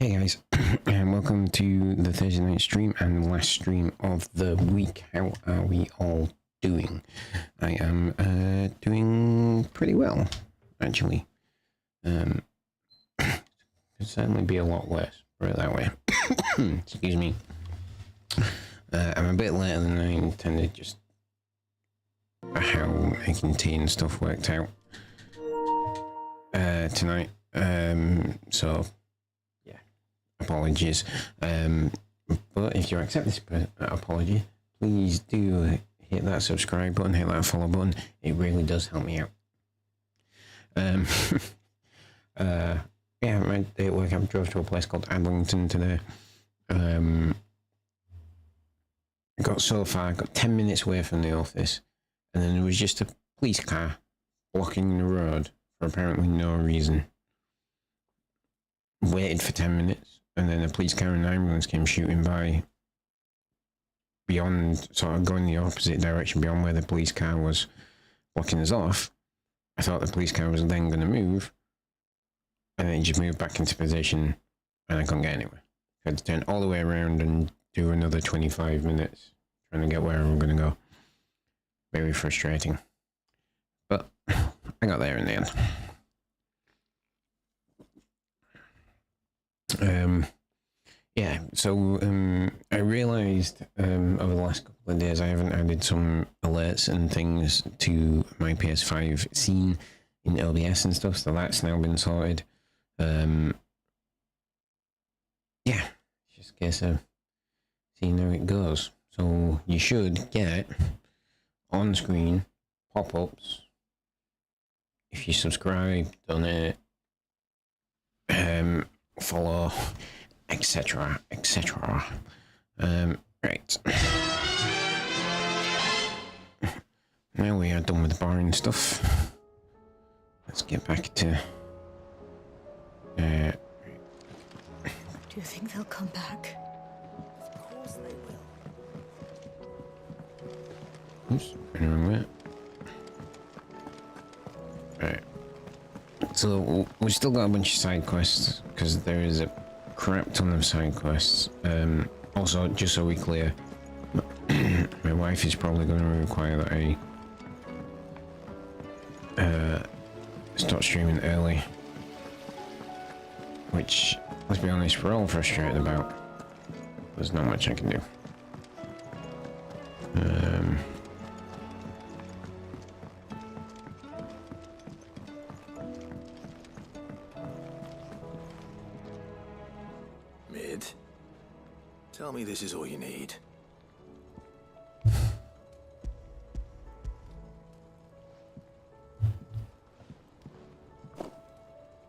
Hey guys, and welcome to the Thursday night stream and last stream of the week. How are we all doing? I am doing pretty well, actually. Could certainly be a lot worse, put it that way. Excuse me. I'm a bit later than I intended, just how making tea and stuff worked out tonight. So apologies, but if you accept this apology, please do hit that subscribe button, hit that follow button. It really does help me out. Yeah, my day at work, I drove to a place called Adlington today. I got so far, got 10 minutes away from the office, and then there was just a police car blocking the road for apparently no reason. Waited for 10 minutes. And then a police car and an ambulance came shooting by beyond, sort of going the opposite direction beyond where the police car was blocking us off. I thought the police car was then going to move, and then it just moved back into position, and I couldn't get anywhere. I had to turn all the way around and do another 25 minutes trying to get where I'm going to go. Very frustrating. But I got there in the end. Yeah, so I realized over the last couple of days I haven't added some alerts and things to my PS5 scene in OBS and stuff, so that's now been sorted. Yeah, it's just a case of seeing how it goes. So you should get on-screen pop-ups if you subscribe, donate, follow, etc, etc. Right, now we are done with the boring stuff. Let's get back to Do you think they'll come back? Of course they will. oops, wrong way. Right, so we've still got a bunch of side quests because there is a crap ton of side quests. Also, just so we're clear, my wife is probably going to require that I start streaming early, which, let's be honest, we're all frustrated about. There's not much I can do. Tell me this is all you need.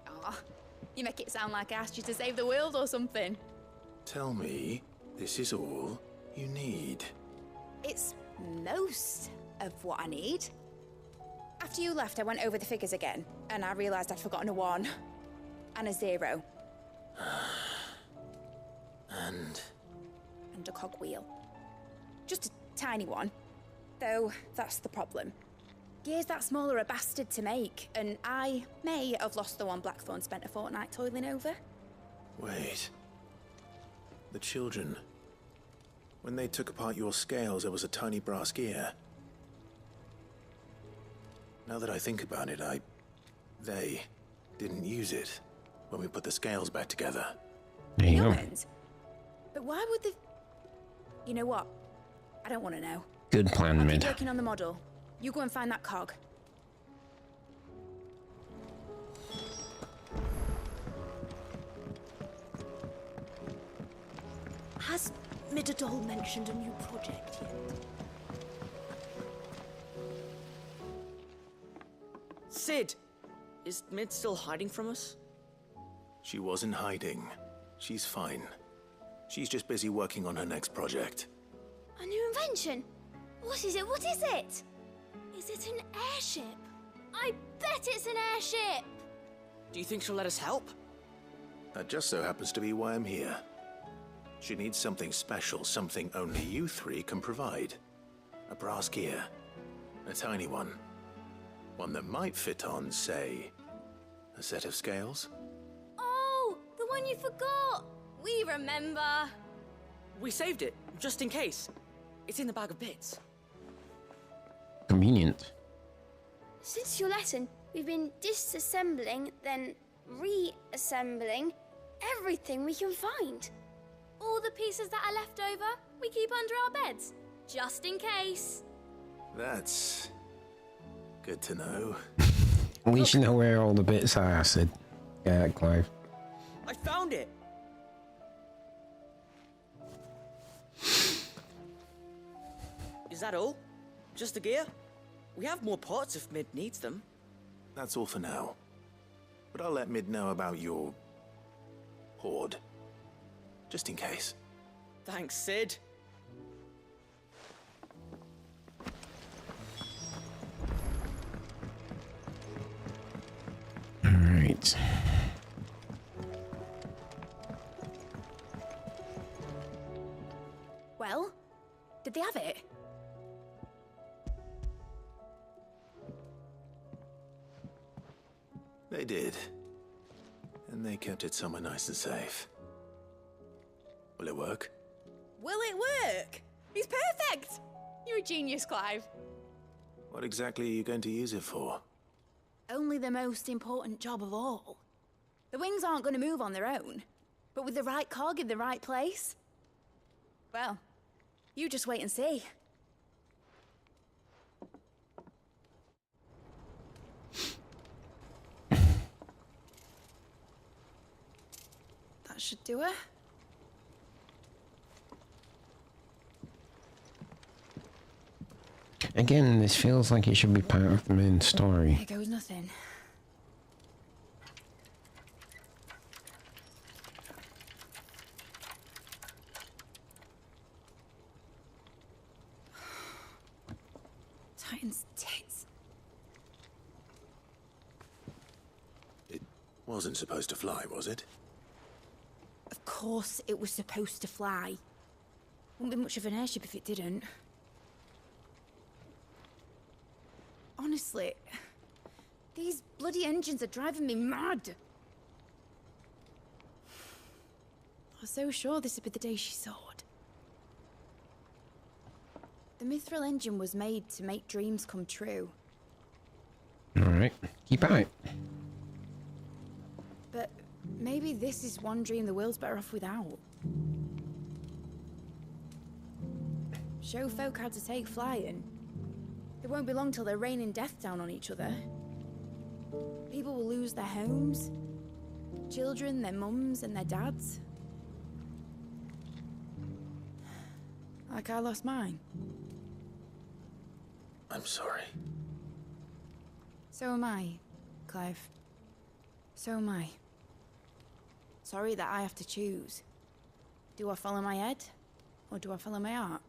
Oh, you make it sound like I asked you to save the world or something. Tell me this is all you need. It's most of what I need. After you left, I went over the figures again, and I realized I'd forgotten a 1 and a 0. And a cogwheel. Just a tiny one. Though, that's the problem. Gears that small are a bastard to make, and I may have lost the one Blackthorn spent a fortnight toiling over. wait. The children. When they took apart your scales, there was a tiny brass gear. Now that I think about it, they didn't use it when we put the scales back together. There you go. But why would they... You know what? I don't want to know. Good plan, I'll Mid. keep working on the model. You go and find that cog. Has Midadol mentioned a new project yet? Sid! Is Mid still hiding from us? She wasn't hiding. She's fine. She's just busy working on her next project. A new invention? What is it? What is it? Is it an airship? I bet it's an airship! Do you think she'll let us help? That just so happens to be why I'm here. She needs something special, something only you three can provide. A brass gear. A tiny one. One that might fit on, say, a set of scales. Oh, the one when you forgot. We remember. We saved it, just in case. It's in the bag of bits. Convenient. Since your lesson, we've been disassembling, then reassembling everything we can find. All the pieces that are left over, we keep under our beds, just in case. That's good to know. At least you know where all the bits are, I said. Yeah, Clive. I found it! Is that all? Just the gear? We have more parts if Mid needs them. That's all for now. But I'll let Mid know about your hoard. Just in case. Thanks, Sid. Alright. Well, did they have it? They did. And they kept it somewhere nice and safe. Will it work? Will it work? It's perfect! You're a genius, Clive. What exactly are you going to use it for? Only the most important job of all. The wings aren't going to move on their own, but with the right cog in the right place. Well, you just wait and see. That should do it. Again, this feels like it should be part of the main story. Here goes nothing. Titan's tits. It wasn't supposed to fly, was it? Of course it was supposed to fly. Wouldn't be much of an airship if it didn't. Honestly, these bloody engines are driving me mad. I was so sure this would be the day she soared. The Mithril engine was made to make dreams come true. Alright, keep at it. But maybe this is one dream the world's better off without. Show folk how to take flying. It won't be long till they're raining death down on each other. People will lose their homes. Children, their mums and their dads. Like I lost mine. I'm sorry. So am I, Clive. So am I. Sorry that I have to choose. Do I follow my head? Or do I follow my heart?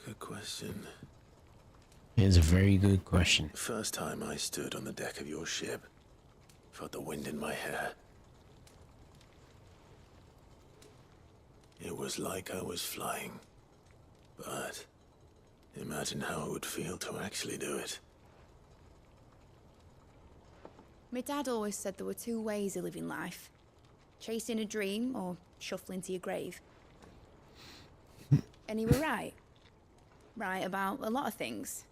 Good question. It's a very good question. First time I stood on the deck of your ship, felt the wind in my hair. It was like I was flying. But imagine how it would feel to actually do it. My dad always said there were two ways of living life. Chasing a dream or shuffling to your grave. And he were right. Right about a lot of things.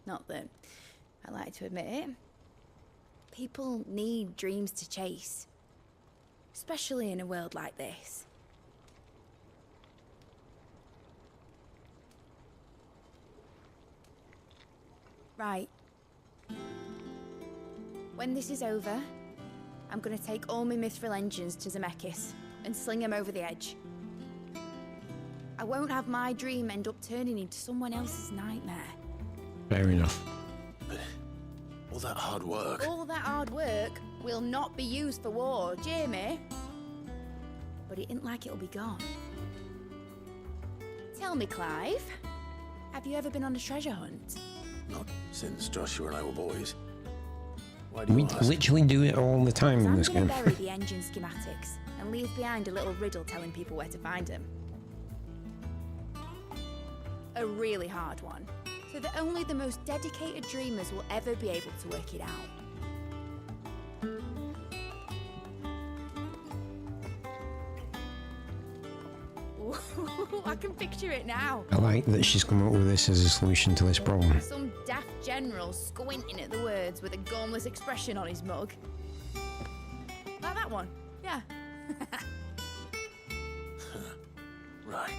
Not that I like to admit it. People need dreams to chase. Especially in a world like this. Right. When this is over, I'm gonna take all my Mithril engines to Zemeckis and sling them over the edge. I won't have my dream end up turning into someone else's nightmare. Fair enough. But all that hard work. All that hard work will not be used for war, Jamie. But it ain't like it'll be gone. Tell me, Clive, have you ever been on a treasure hunt? Not since Joshua and I were boys. Why do We you ask? literally do it all the time in I'm this gonna game. bury the engine schematics and leave behind a little riddle telling people where to find them. A really hard one, so that only the most dedicated dreamers will ever be able to work it out. Ooh, I can picture it now. I like that she's come up with this as a solution to this problem. Some daft general squinting at the words with a gormless expression on his mug. Like that one, yeah. Right.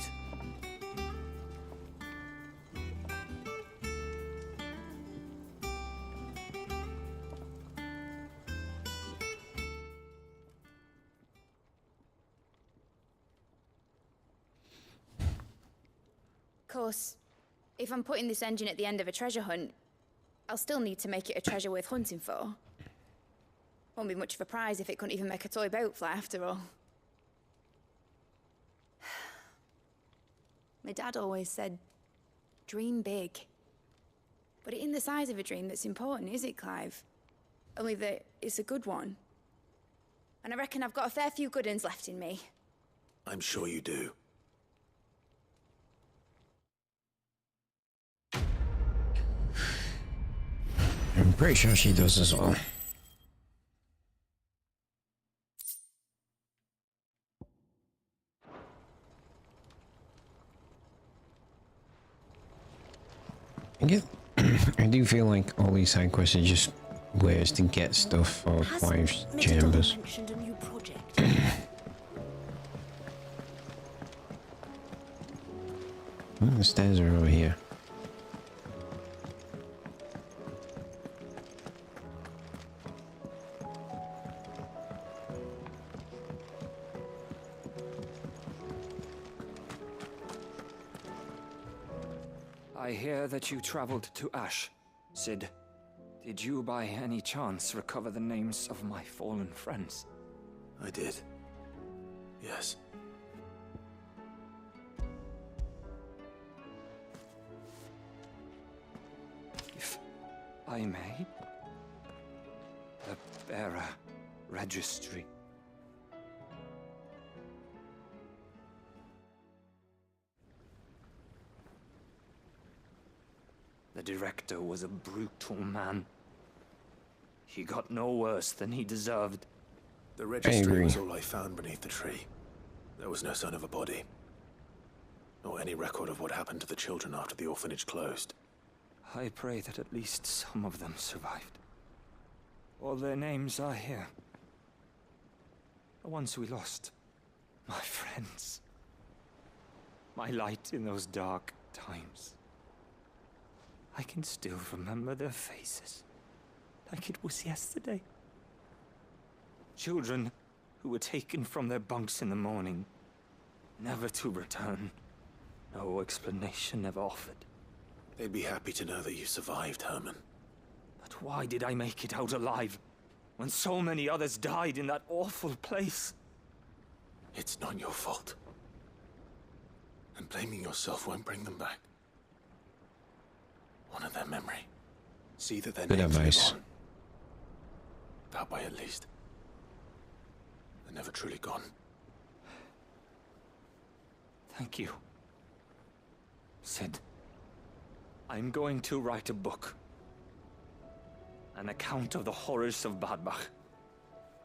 Of course, if I'm putting this engine at the end of a treasure hunt, I'll still need to make it a treasure worth hunting for. Won't be much of a prize if it couldn't even make a toy boat fly after all. My dad always said, dream big. But it ain't the size of a dream that's important, is it, Clive? Only that it's a good one. And I reckon I've got a fair few good uns left in me. I'm sure you do. I'm pretty sure she does as well. I do feel like all these side quests are just ways to get stuff for Clive's chambers. mentioned a new project? The stairs are over here. I hear that you traveled to Ash. Sid, did you by any chance recover the names of my fallen friends? I did. Yes. If I may? The bearer registry. The director was a brutal man. He got no worse than he deserved. The registry agree. was all I found beneath the tree. There was no sign of a body. Nor any record of what happened to the children after the orphanage closed. I pray that at least some of them survived. All their names are here. The ones we lost. My friends. My light in those dark times. I can still remember their faces, like it was yesterday. Children who were taken from their bunks in the morning, never to return. No explanation ever offered. They'd be happy to know that you survived, Herman. But why did I make it out alive, when so many others died in that awful place? It's not your fault. And blaming yourself won't bring them back. Honor their memory. See that their Good names advice. live on. That way at least. They're never truly gone. Thank you. Sid, I'm going to write a book. An account of the horrors of Badbach,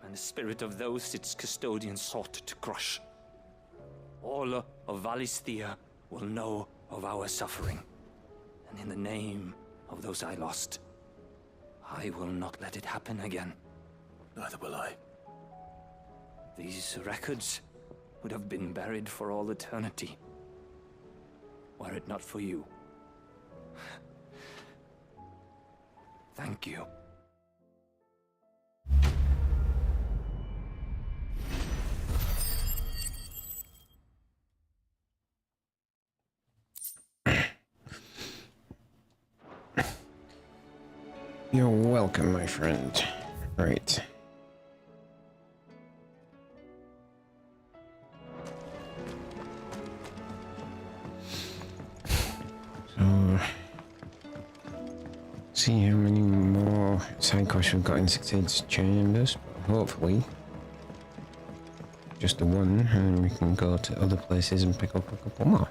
and the spirit of those its custodians sought to crush. All of Valisthea will know of our suffering. And in the name of those I lost, I will not let it happen again. Neither will I. These records would have been buried for all eternity, were it not for you. Thank you. You're welcome, my friend. Right. So, see how many more side quests we've got in Sid's chambers. Hopefully, just the one, and then we can go to other places and pick up a couple more.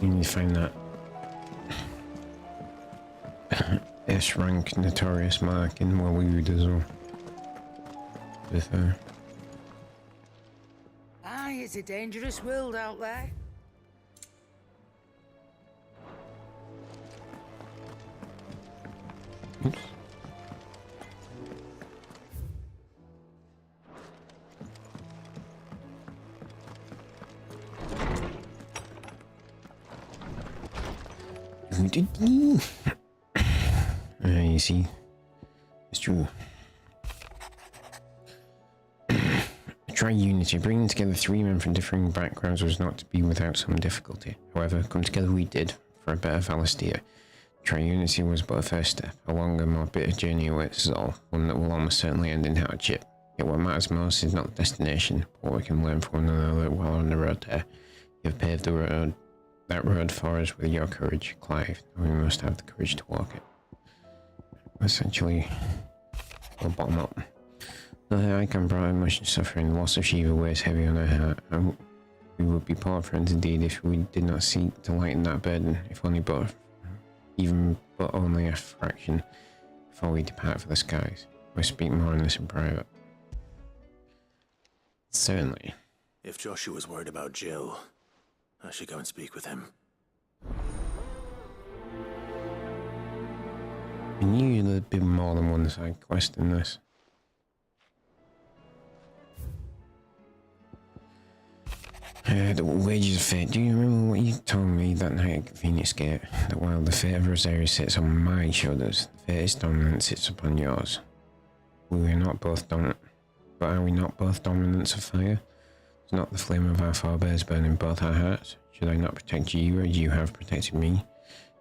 need to find that S-rank notorious mark in what we would as well. With Aye, it's a dangerous world out there. oops. You see, it's true. Try unity. Bringing together three men from differing backgrounds was not to be without some difficulty. However, come together we did for a better Valastia. Try unity was but a first step. A longer, more bitter journey awaits us all, one that will almost certainly end in hardship. Yet what matters most is not the destination, but what we can learn from one another while on the road there. You have paved the road, that road for us with your courage, Clive, and we must have the courage to walk it. Essentially, we'll bottom up. The icon brought emotion suffering, the loss of Shiva weighs heavy on her heart, and we would be poor friends indeed if we did not seek to lighten that burden, if only but only a fraction, before we depart for the skies. We'll speak more on this in private. Certainly. If Joshua's worried about Jill, I should go and speak with him. I knew there'd be more than one side quest in this. The wages of fate. Do you remember what you told me that night at Phoenix Gate? That while the fate of Rosaria sits on my shoulders, the fate's dominance sits upon yours. We are not both dominant, but are we not both dominants of fire? Is not the flame of our forebears burning both our hearts? Should I not protect you as you have protected me?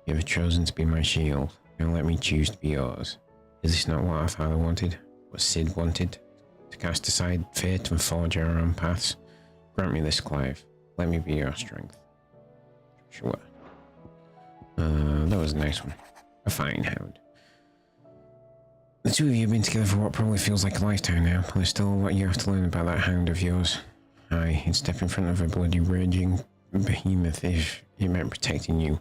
You have chosen to be my shield. Now let me choose to be yours. Is this not what our father wanted? What Sid wanted? To cast aside fate and forge our own paths? Grant me this, Clive. Let me be your strength. Sure. That was a nice one. A fine hound. The two of you have been together for what probably feels like a lifetime now, but there's still a lot you have to learn about that hound of yours. Aye, he'd step in front of a bloody raging behemoth if it meant protecting you.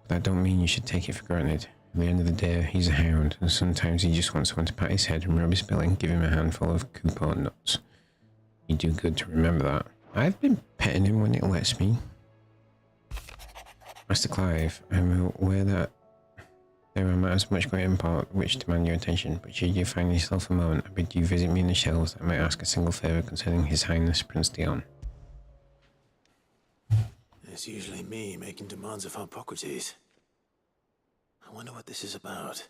But that don't mean you should take it for granted. At the end of the day, he's a hound, and sometimes he just wants someone to pat his head and rub his belly and give him a handful of coupon nuts. You do good to remember that. I've been petting him when it lets me. Master Clive, I'm aware that there are matters of much great import which demand your attention, but should you find yourself a moment, I bid you visit me in the shelves. I might ask a single favour concerning His Highness Prince Dion. It's usually me making demands of Harpocrates. I wonder what this is about.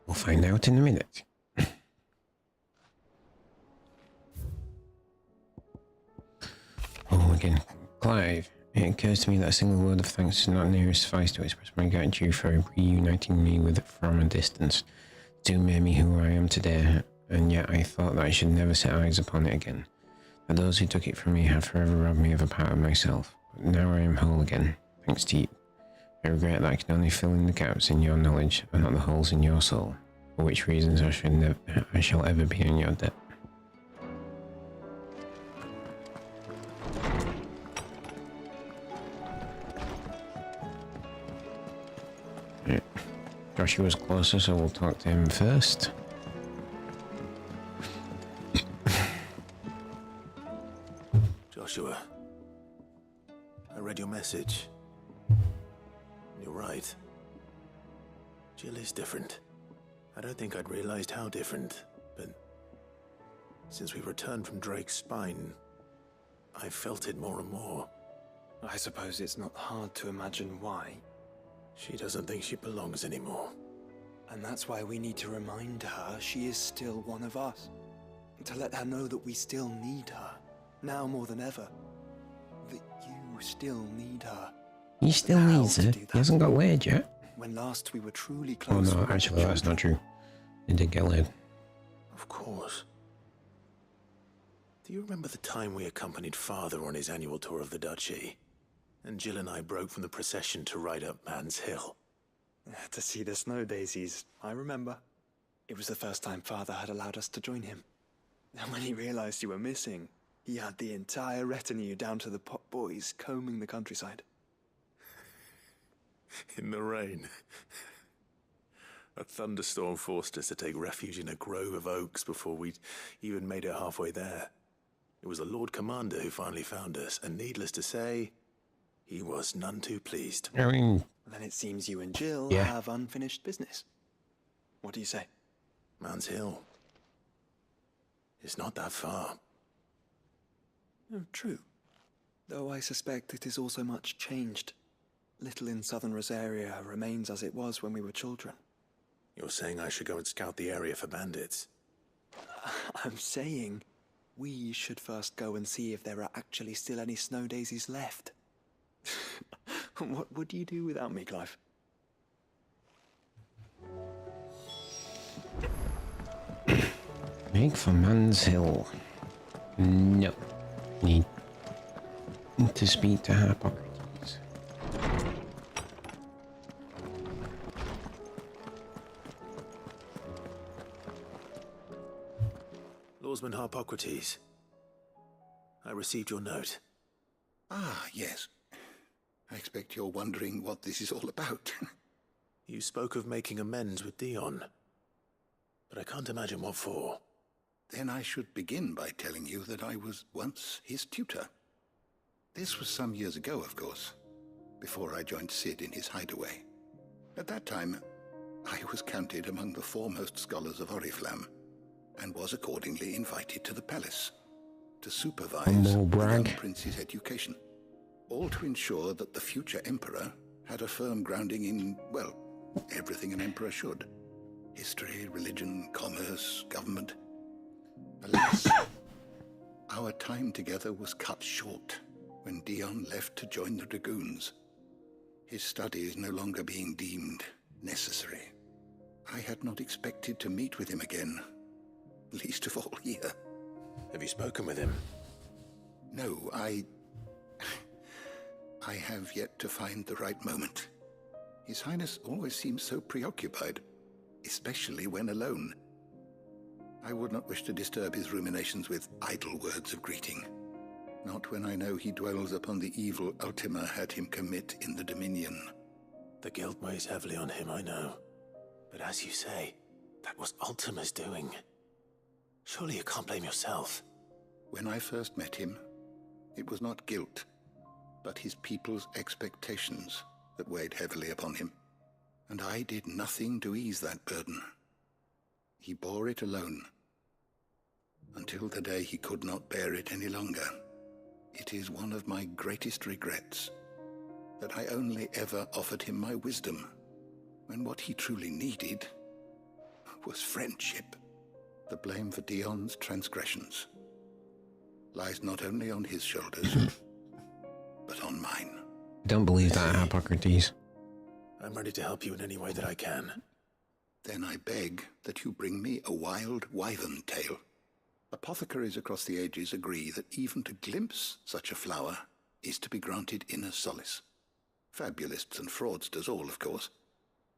We'll find out in a minute. Oh, again. Clive, it occurs to me that a single word of thanks does not nearly suffice to express my gratitude for reuniting me with from a distance. The two made me who I am today, and yet I thought that I should never set eyes upon it again. That those who took it from me have forever robbed me of a part of myself. But now I am whole again, thanks to you. I regret that I can only fill in the gaps in your knowledge and not the holes in your soul, for which reasons I shall ever be in your debt. Joshua's closer, so we'll talk to him first. Joshua, I read your message. You're right. Jill is different. I don't think I'd realized how different, but since we returned from Drake's spine, I've felt it more and more. I suppose it's not hard to imagine why. She doesn't think she belongs anymore. And that's why we need to remind her she is still one of us. To let her know that we still need her, now more than ever. That you still need her. He still needs her. He hasn't got laid yet. When last we were truly Oh close. no, actually that's not true. He did get laid. Of course. Do you remember the time we accompanied Father on his annual tour of the Duchy? And Jill and I broke from the procession to ride up Man's Hill. To see the snow daisies, I remember. It was the first time Father had allowed us to join him. And when he realized you were missing, He had the entire retinue down to the pot boys combing the countryside. In the rain. A thunderstorm forced us to take refuge in a grove of oaks before we'd even made it halfway there. It was the Lord Commander who finally found us, and needless to say, he was none too pleased. I mean, Then it seems you and Jill Yeah. have unfinished business. What do you say? Man's Hill. It's not that far. Oh, true. Though I suspect it is also much changed. Little in southern Rosaria remains as it was when we were children. You're saying I should go and scout the area for bandits? I'm saying we should first go and see if there are actually still any snow daisies left. What would you do without me, Clive? make for Man's Hill. No. Need to speak to Hippocrates. Lawsman Hippocrates. I received your note. Ah, yes. I expect you're wondering what this is all about. You spoke of making amends with Dion, but I can't imagine what for. Then I should begin by telling you that I was once his tutor. This was some years ago, of course, before I joined Sid in his hideaway. At that time, I was counted among the foremost scholars of Oriflamme, and was accordingly invited to the palace to supervise the young prince's education, all to ensure that the future emperor had a firm grounding in, well, everything an emperor should. History, religion, commerce, government. Alas, our time together was cut short when Dion left to join the Dragoons, his studies no longer being deemed necessary. I had not expected to meet with him again, least of all here. Have you spoken with him? No, I have yet to find the right moment. His Highness always seems so preoccupied, especially when alone. I would not wish to disturb his ruminations with idle words of greeting, not when I know he dwells upon the evil Ultima had him commit in the Dominion. The guilt weighs heavily on him, I know. But as you say, that was Ultima's doing. Surely you can't blame yourself. When I first met him, it was not guilt, but his people's expectations that weighed heavily upon him, and I did nothing to ease that burden. He bore it alone, until the day he could not bear it any longer. It is one of my greatest regrets that I only ever offered him my wisdom, when what he truly needed was friendship. The blame for Dion's transgressions lies not only on his shoulders, but on mine. Don't believe that, Hippocrates. I'm ready to help you in any way that I can. Then I beg that you bring me a wild wyvern tail. Apothecaries across the ages agree that even to glimpse such a flower is to be granted inner solace. Fabulists and fraudsters all, of course.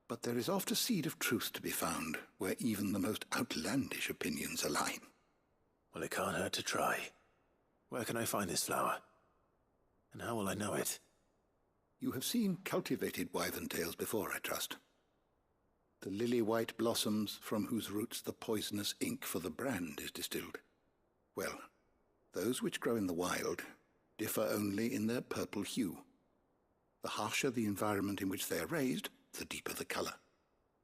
But there is oft a seed of truth to be found where even the most outlandish opinions align. Well, it can't hurt to try. Where can I find this flower? And how will I know it? You have seen cultivated wyvern tails before, I trust. The lily-white blossoms from whose roots the poisonous ink for the brand is distilled. Well, those which grow in the wild differ only in their purple hue. The harsher the environment in which they are raised, the deeper the color.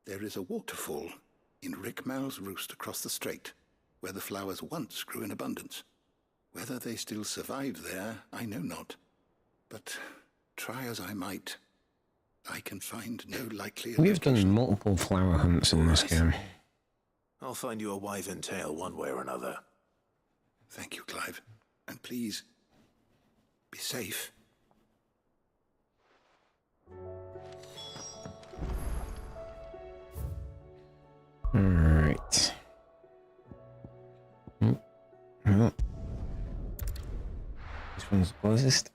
There is a waterfall in Rickmal's roost across the strait, where the flowers once grew in abundance. Whether they still survive there, I know not. But try as I might, I can find no likelier We've location. done multiple flower hunts in this game. I'll find you a wyvern tail one way or another. Thank you, Clive. And please, be safe. Alright. Well, this one's the closest.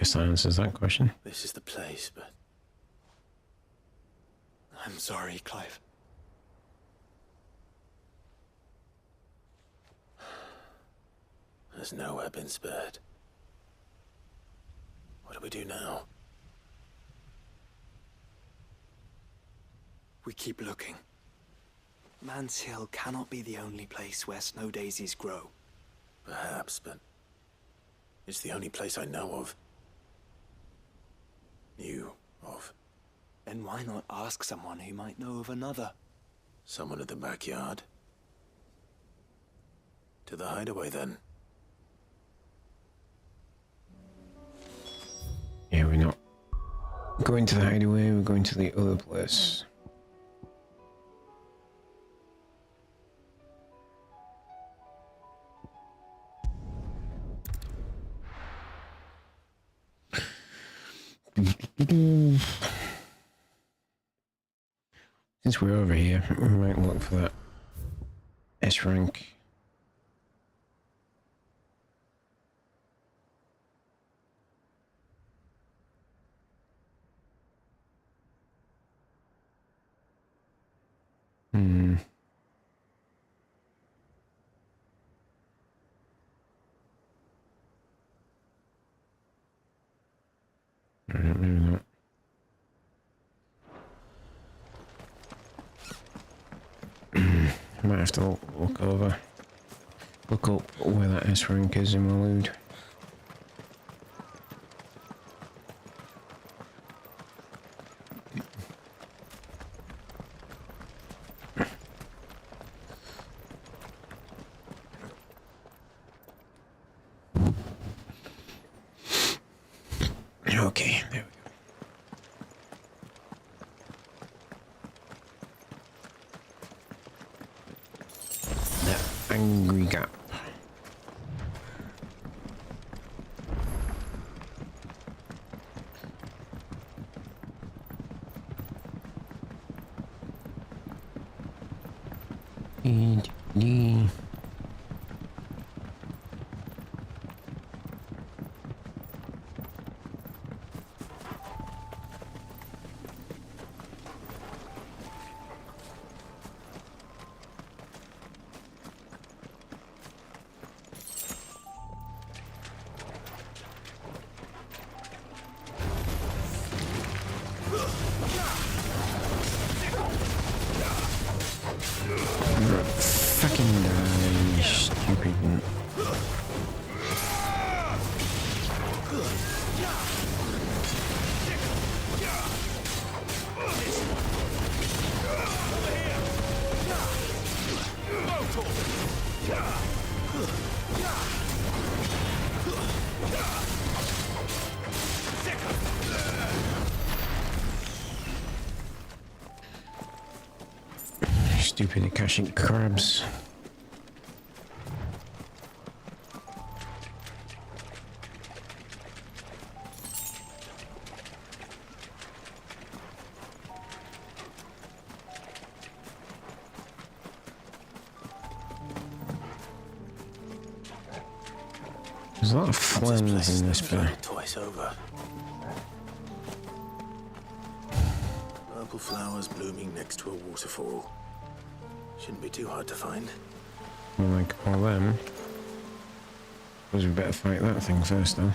guess that answers that question. This is the place, but I'm sorry, Clive. there's nowhere been spared. What do we do now? We keep looking. Man's Hill cannot be the only place where snow daisies grow. Perhaps, but it's the only place I know of. Knew of. Then why not ask someone who might know of another? Someone at the backyard? To the hideaway, then. Yeah, we're not going to the hideaway, we're going to the other place. Since we're over here, we might look for that S rank. Maybe not. I might have to look up where that S rank is in my loot. Okay, there we go. The Angry Gap. Fucking die, stupid. Stupid Akashic crabs. There's a lot of flans in this place. Twice over. Purple flowers blooming next to a waterfall. Shouldn't be too hard to find. Well, like all them. Suppose we better fight that thing first, though.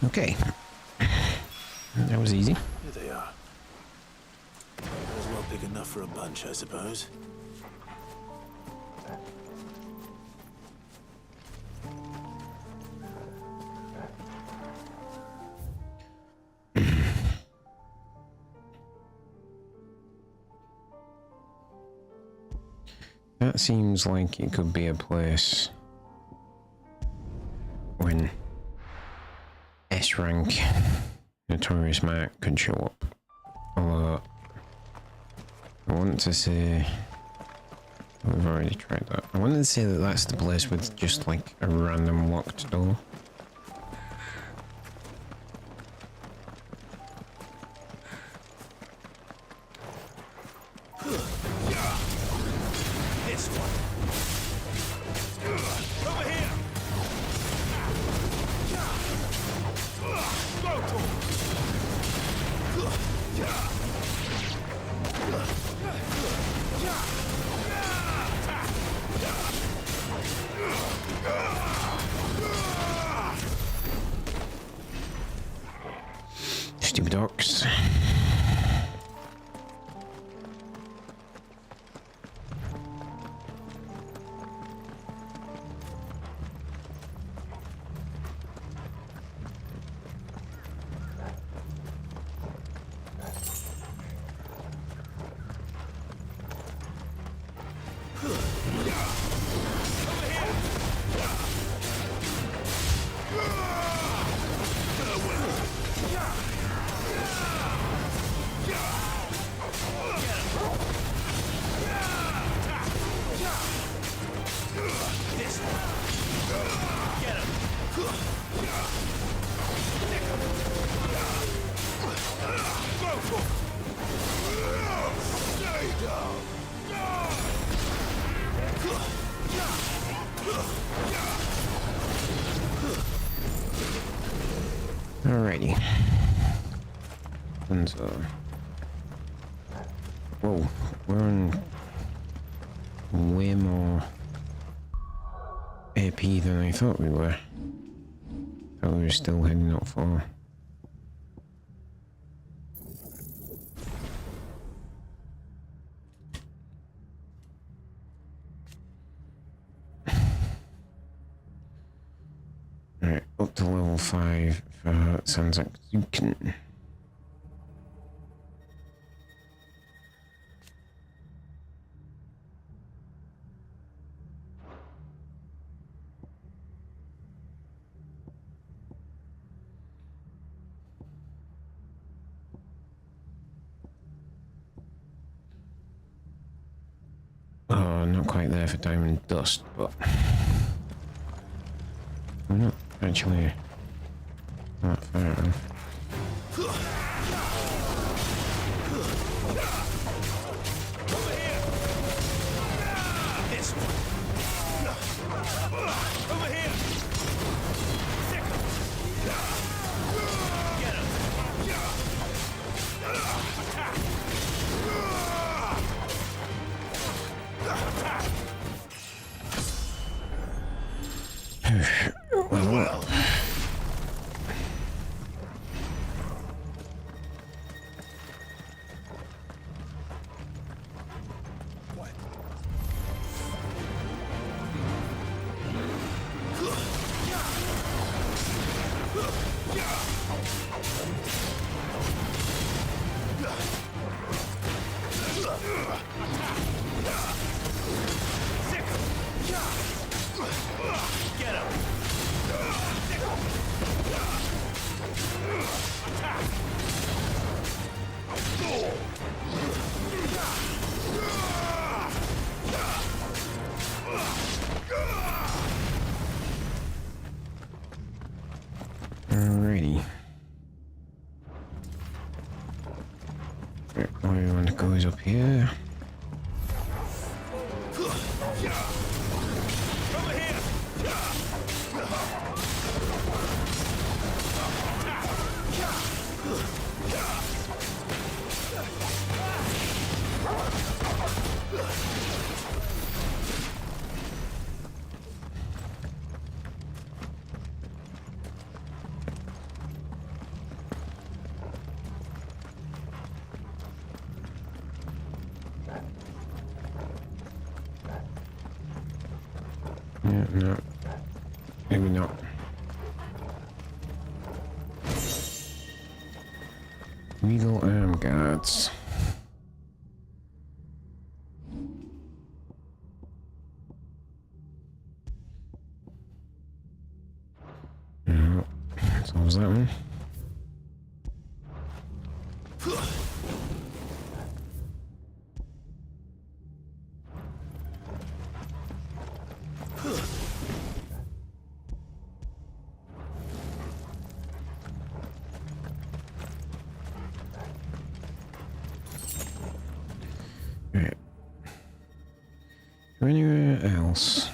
Okay. That was easy. Here they are. Might as well pick enough for a bunch, I suppose. That seems like it could be a place when S rank Notorious Mark could show up. Although I want to say we've already tried that. I wanted to say that that's the place with just like a random locked door. This one. Over here. Stupid orcs. Alrighty. And whoa, we're on way more AP than I thought we were. Thought we were still heading up for. Alright, up to level 5 for Sanzak Zukin. Oh, not quite there for Diamond Dust, but we're not actually that far off. This one. Over here. Get him. Well. Alrighty. Where we want to go is up here. Yeah, no. Maybe not. Regal arm guards. No. So was that one? Right. Anywhere else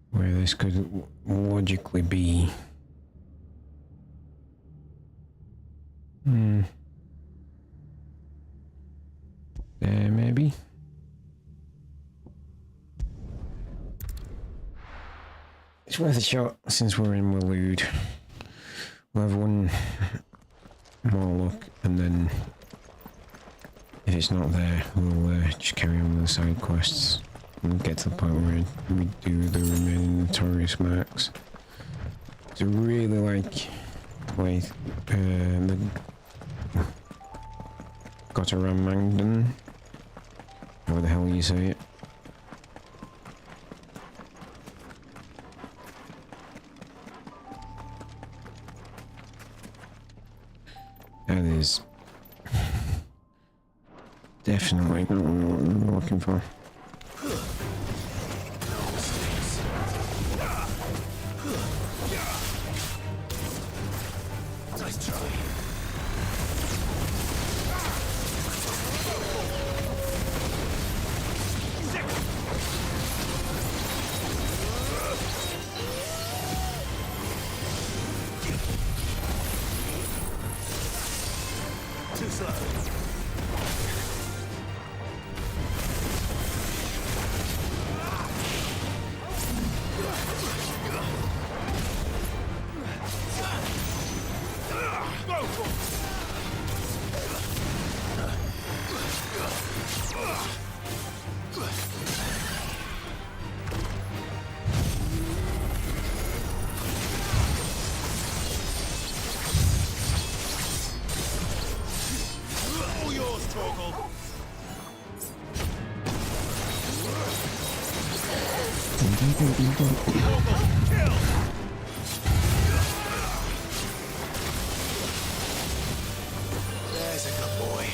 where this could logically be? There, maybe. It's worth a shot since we're in Waloed. We'll have one more look, and then if it's not there, we'll just carry on with the side quests and get to the point where we do the remaining notorious marks. So I really like the Gotaramangdan, however the hell you say it. That is definitely not what I'm looking for. Nice try. Too slow. All yours, Torgal. Torgal, kill! There's a good boy.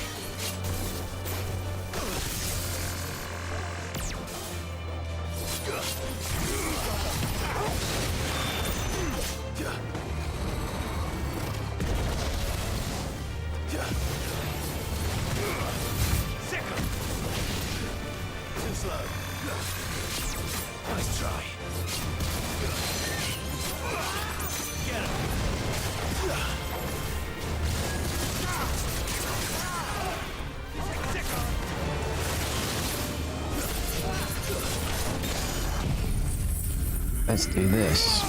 Too slow. Nice try. Get him. Let's do this.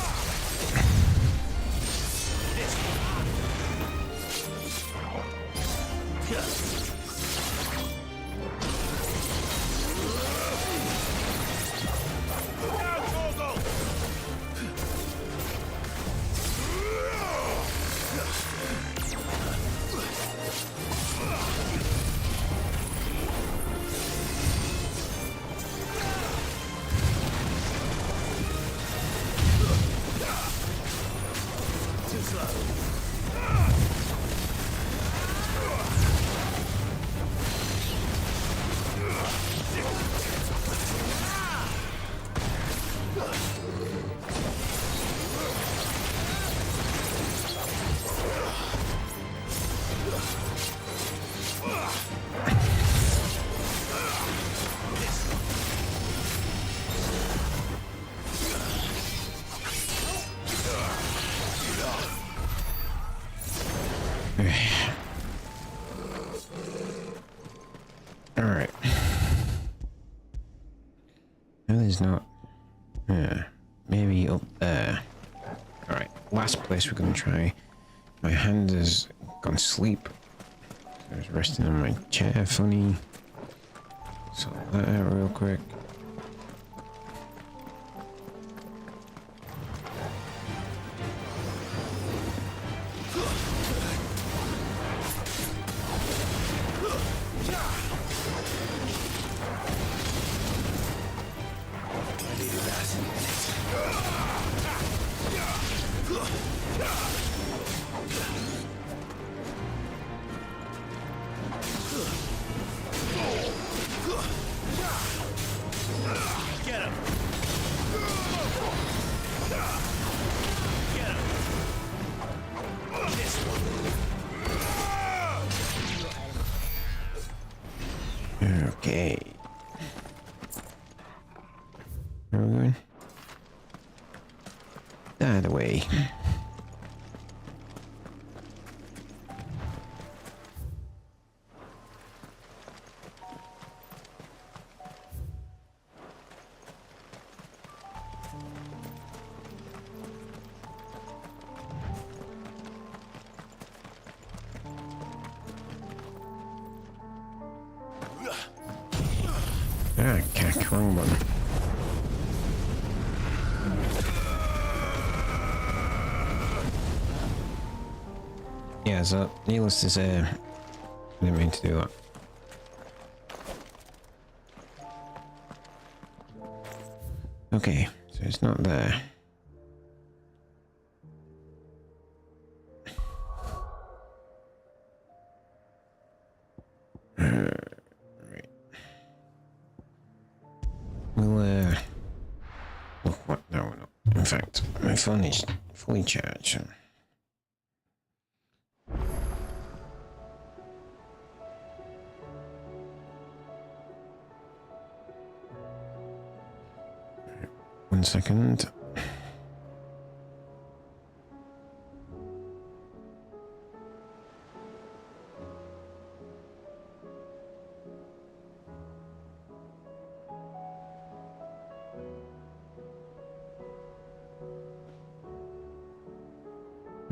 Alright. No, there's not. Yeah. Maybe up there. Alright. Last place we're gonna try. My hand has gone sleep. I was resting on my chair. Funny. Sort that out real quick. Where are we going? That way. Ah, cack, wrong button. Yeah, so needless to say, I didn't mean to do that. Okay, so it's not there. Right. We'll, oh, what? No, we're not. In fact, my phone is fully charged. So. One second.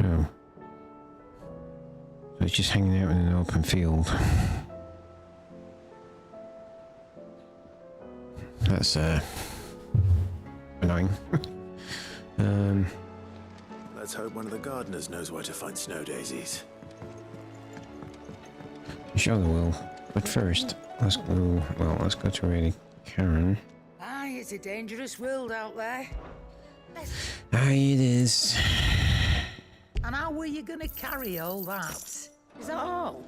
Oh. So it's just hanging out in an open field. That's annoying. Let's hope one of the gardeners knows where to find snow daisies. Sure they will. But first, let's go. Well, let's go to Lady Karen. Aye, it's a dangerous world out there. Aye, it is. And how were you gonna carry all that? Is that all?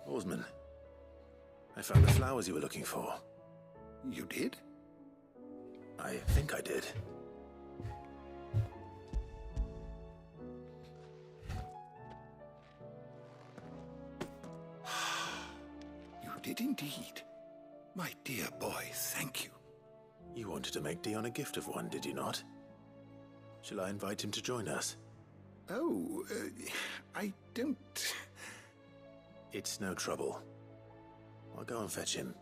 Oarsman, I found the flowers you were looking for. You did? I think I did. You did indeed. My dear boy, thank you. You wanted to make Dion a gift of one, did you not? Shall I invite him to join us? Oh, I don't... It's no trouble. I'll go and fetch him.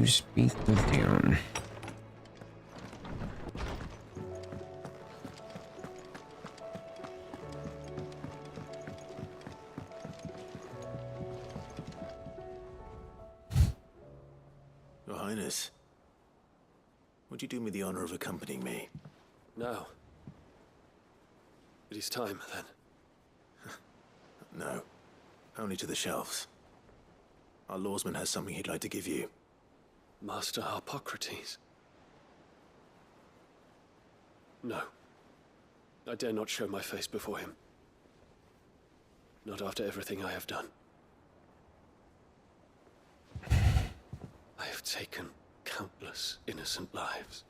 Speak with Dion. Your Highness, would you do me the honor of accompanying me? No. It is time, then. No, only to the shelves. Our lawsman has something he'd like to give you. Master Harpocrates. No. I dare not show my face before him. Not after everything I have done. I have taken countless innocent lives.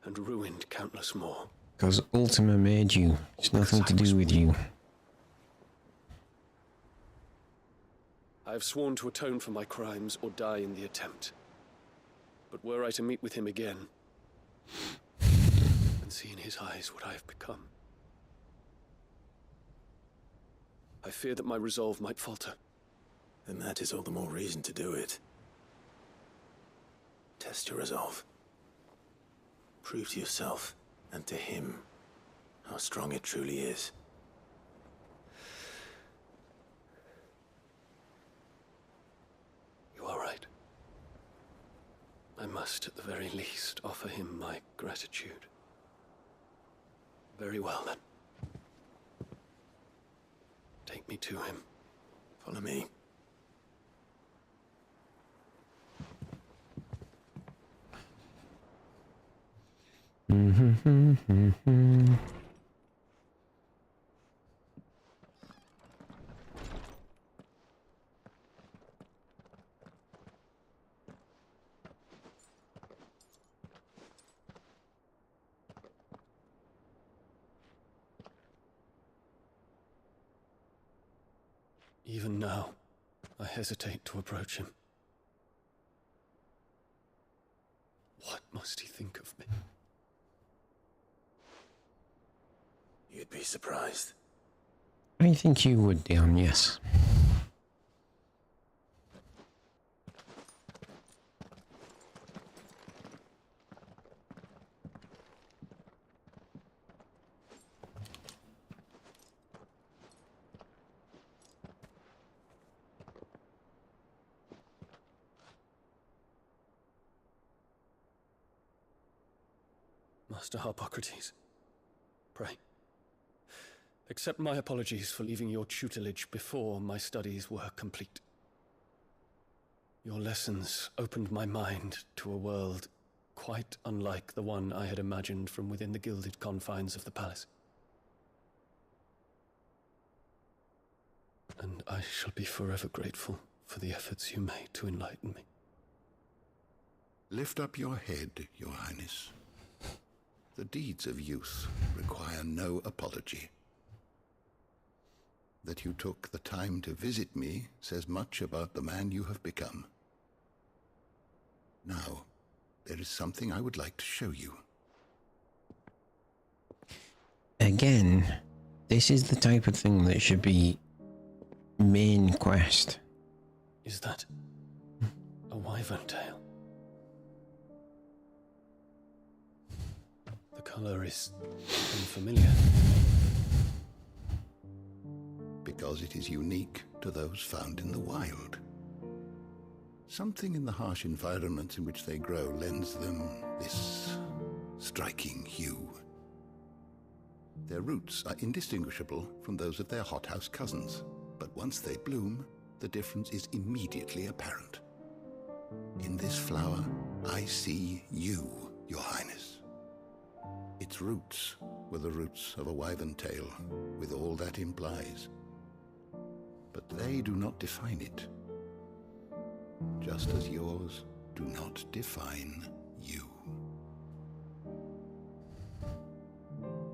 And ruined countless more. Because Ultima made you. It's nothing to do with you. I have sworn to atone for my crimes or die in the attempt. But were I to meet with him again, and see in his eyes what I have become, I fear that my resolve might falter. Then that is all the more reason to do it. Test your resolve. Prove to yourself and to him how strong it truly is. You are right. I must, at the very least, offer him my gratitude. Very well, then. Take me to him. Follow me. Even now, I hesitate to approach him. What must he think of me? You'd be surprised. I think you would, Dion, yes. Master Harpocrates, pray, accept my apologies for leaving your tutelage before my studies were complete. Your lessons opened my mind to a world quite unlike the one I had imagined from within the gilded confines of the palace. And I shall be forever grateful for the efforts you made to enlighten me. Lift up your head, Your Highness. The deeds of youth require no apology. That you took the time to visit me says much about the man you have become. Now, there is something I would like to show you. Again, this is the type of thing that should be main quest. Is that a wyvern tail? The color is unfamiliar. Because it is unique to those found in the wild. Something in the harsh environments in which they grow lends them this striking hue. Their roots are indistinguishable from those of their hothouse cousins, but once they bloom, the difference is immediately apparent. In this flower, I see you, Your Highness. Its roots were the roots of a wyvern tail, with all that implies. But they do not define it, just as yours do not define you.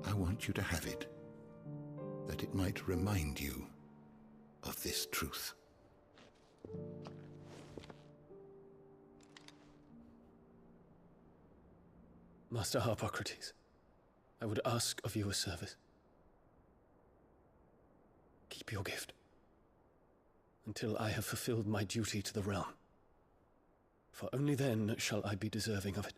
I want you to have it, that it might remind you of this truth. Master Harpocrates, I would ask of you a service. Keep your gift until I have fulfilled my duty to the realm, for only then shall I be deserving of it.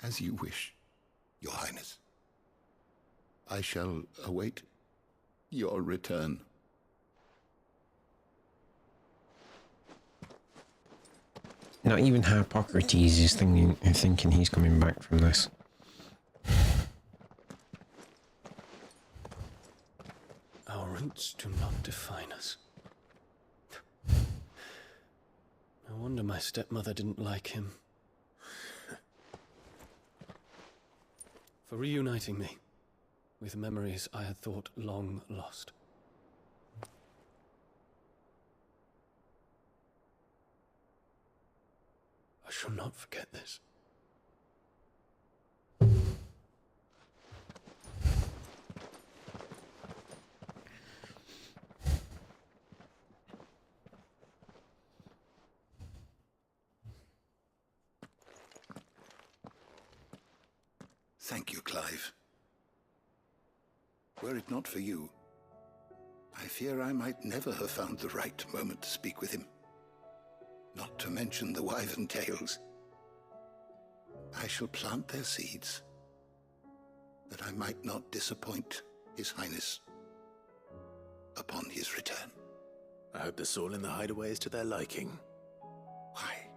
As you wish, Your Highness. I shall await your return. Not even Harpocrates is thinking he's coming back from this. Our roots do not define us. No wonder my stepmother didn't like him. For reuniting me with memories I had thought long lost. I shall not forget this. Thank you, Clive. Were it not for you, I fear I might never have found the right moment to speak with him. Not to mention the wyvern tales. I shall plant their seeds, that I might not disappoint His Highness upon his return. I hope the soil in the hideaway is to their liking. Why,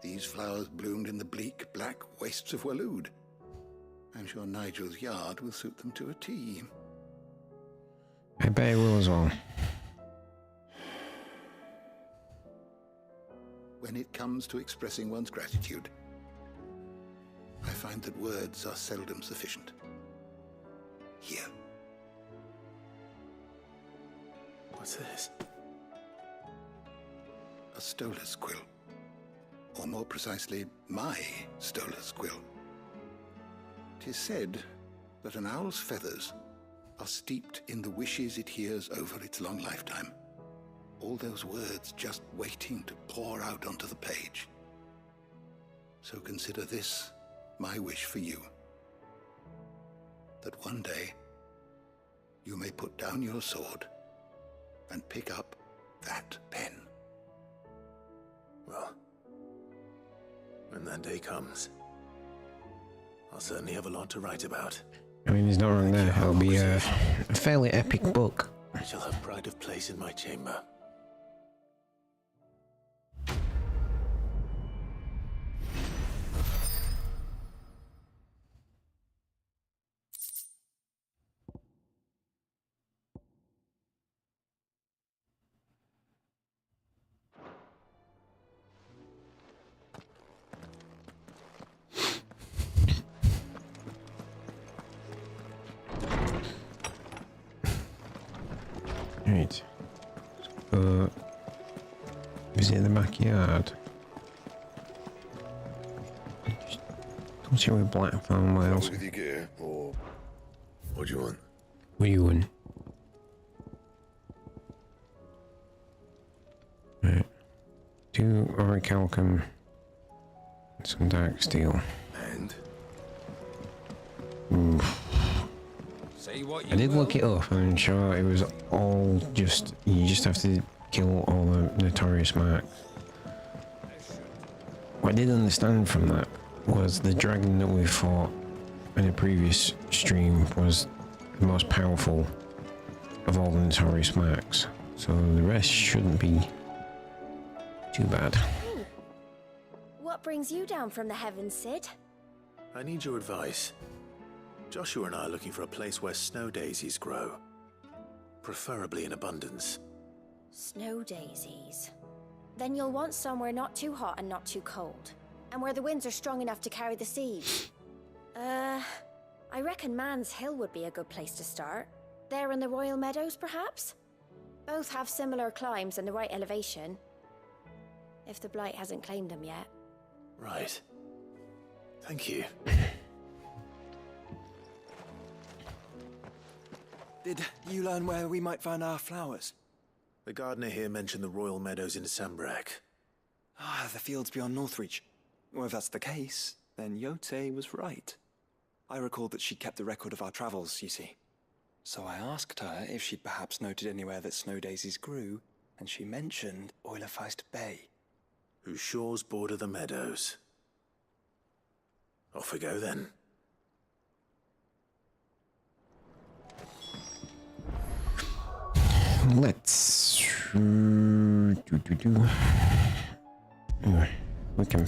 these flowers bloomed in the bleak, black wastes of Waloed. I'm sure Nigel's yard will suit them to a T. I bet it will as well. When it comes to expressing one's gratitude, I find that words are seldom sufficient. Here. What's this? A stolas quill. or more precisely, my Stolar's quill. 'Tis said that an owl's feathers are steeped in the wishes it hears over its long lifetime. All those words just waiting to pour out onto the page. So consider this my wish for you. That one day you may put down your sword and pick up that pen. Well, when that day comes, I'll certainly have a lot to write about. I mean, he's not wrong there. It'll be a fairly epic book. I shall have pride of place in my chamber. Right. Visit the backyard. Don't see with Blackthorn Wales. With your gear, or what do you want? What do you want? Right. 2 orichalcum and some dark steel. And? I did look it up and I'm sure it was all just, you just have to kill all the notorious marks. What I did understand from that was the dragon that we fought in a previous stream was the most powerful of all the notorious marks. So the rest shouldn't be too bad. What brings you down from the heavens, Sid? I need your advice. Joshua and I are looking for a place where snow daisies grow. Preferably in abundance. Snow daisies. Then you'll want somewhere not too hot and not too cold. And where the winds are strong enough to carry the seeds. I reckon Man's Hill would be a good place to start. There in the Royal Meadows, perhaps? Both have similar climbs and the right elevation. If the Blight hasn't claimed them yet. Right. Thank you. Did you learn where we might find our flowers? The gardener here mentioned the Royal Meadows in Sambrak. Ah, the fields beyond Northreach. Well, if that's the case, then Yote was right. I recalled that she kept the record of our travels, you see. So I asked her if she'd perhaps noted anywhere that snow daisies grew, and she mentioned Oilerfeist Bay. Whose shores border the meadows. Off we go then. Let's we can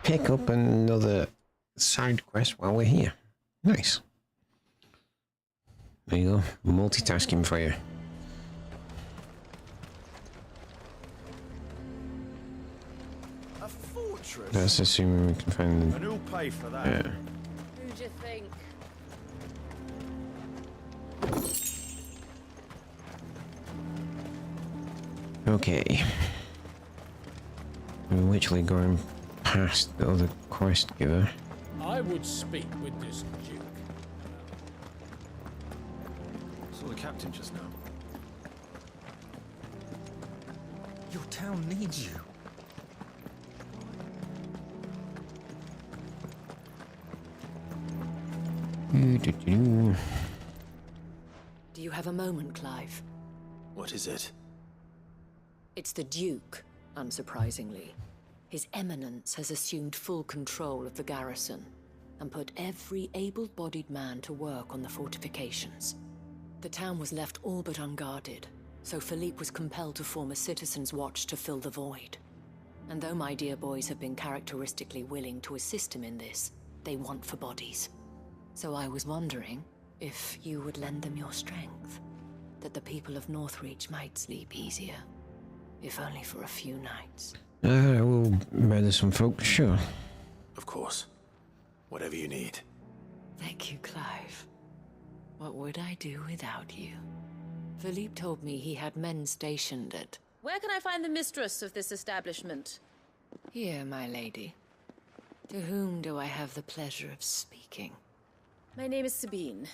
pick up another side quest while we're here. Nice. There you go. Multitasking for you. A fortress. That's assuming we can find them. And who'll pay for that? Yeah. Who do you think? Okay. We're literally going past the other quest giver. I would speak with this Duke. Saw the captain just now. Your town needs you. Do you have a moment, Clive? What is it? It's the Duke, unsurprisingly. His Eminence has assumed full control of the garrison and put every able-bodied man to work on the fortifications. The town was left all but unguarded, so Philippe was compelled to form a citizens' watch to fill the void. And though my dear boys have been characteristically willing to assist him in this, they want for bodies. So I was wondering if you would lend them your strength, that the people of Northreach might sleep easier, if only for a few nights. We'll murder some folks, sure. Of course. Whatever you need. Thank you, Clive. What would I do without you? Philippe told me he had men stationed at... Where can I find the mistress of this establishment? Here, my lady. To whom do I have the pleasure of speaking? My name is Sabine,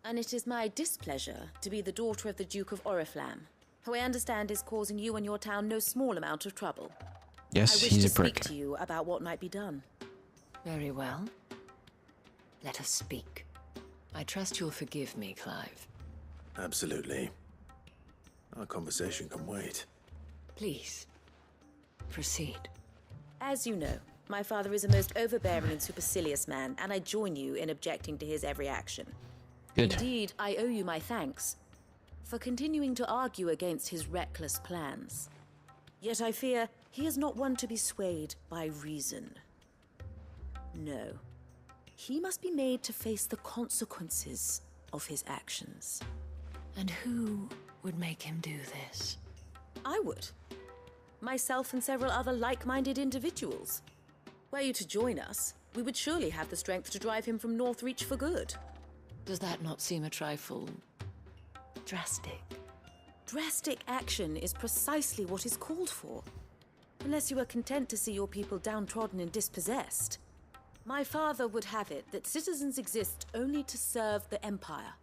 and it is my displeasure to be the daughter of the Duke of Oriflamme, who I understand is causing you and your town no small amount of trouble. Yes, I wish he's to a prick. speak to you about what might be done. Very well. Let us speak. I trust you'll forgive me, Clive. Absolutely. Our conversation can wait. Please, proceed. As you know, my father is a most overbearing and supercilious man, and I join you in objecting to his every action. Good. Indeed, I owe you my thanks for continuing to argue against his reckless plans. Yet I fear he is not one to be swayed by reason. No. He must be made to face the consequences of his actions. And who would make him do this? I would. Myself and several other like-minded individuals. Were you to join us, we would surely have the strength to drive him from Northreach for good. Does that not seem a trifle drastic? Drastic action is precisely what is called for. Unless you are content to see your people downtrodden and dispossessed. My father would have it that citizens exist only to serve the Empire.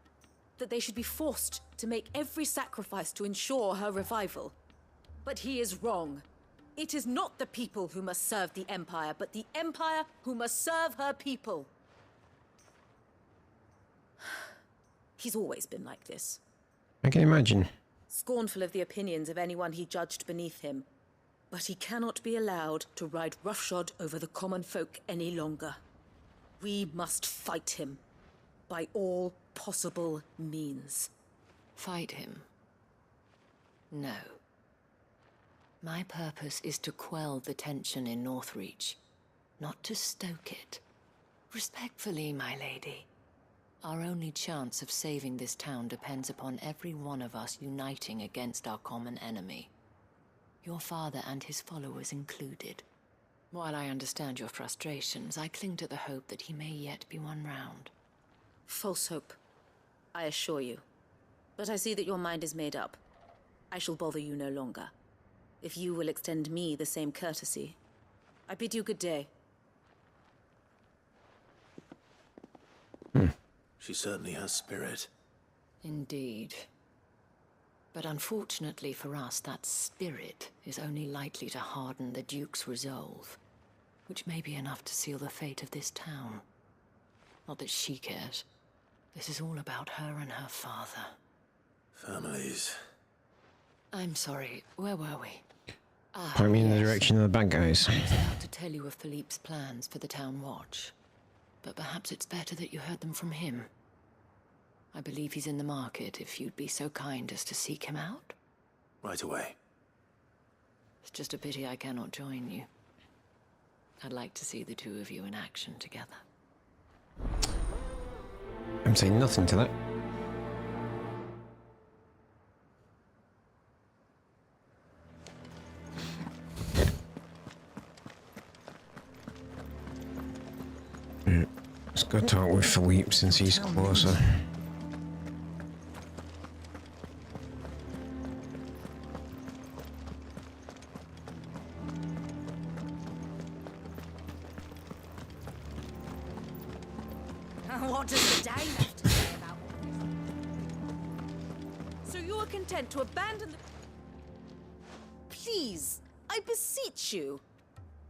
That they should be forced to make every sacrifice to ensure her revival. But he is wrong. It is not the people who must serve the Empire, but the Empire who must serve her people. He's always been like this. I can imagine. Scornful of the opinions of anyone he judged beneath him. But he cannot be allowed to ride roughshod over the common folk any longer. We must fight him. By all possible means. Fight him? No. My purpose is to quell the tension in Northreach, not to stoke it. Respectfully, my lady. Our only chance of saving this town depends upon every one of us uniting against our common enemy. Your father and his followers included. While I understand your frustrations, I cling to the hope that he may yet be won round. False hope, I assure you. But I see that your mind is made up. I shall bother you no longer. If you will extend me the same courtesy, I bid you good day. She certainly has spirit. Indeed. But unfortunately for us, that spirit is only likely to harden the Duke's resolve, which may be enough to seal the fate of this town. Not that she cares. This is all about her and her father. Families. I'm sorry, where were we? Point me in the direction of the bad guys. I was about to tell you of Philippe's plans for the town watch, but perhaps it's better that you heard them from him. I believe he's in the market, if you'd be so kind as to seek him out. Right away. It's just a pity I cannot join you. I'd like to see the two of you in action together. I'm saying nothing to that. Let's go talk with Philippe since he's closer. What does the Dane have to say about all this? So you are content to abandon the... Please, I beseech you.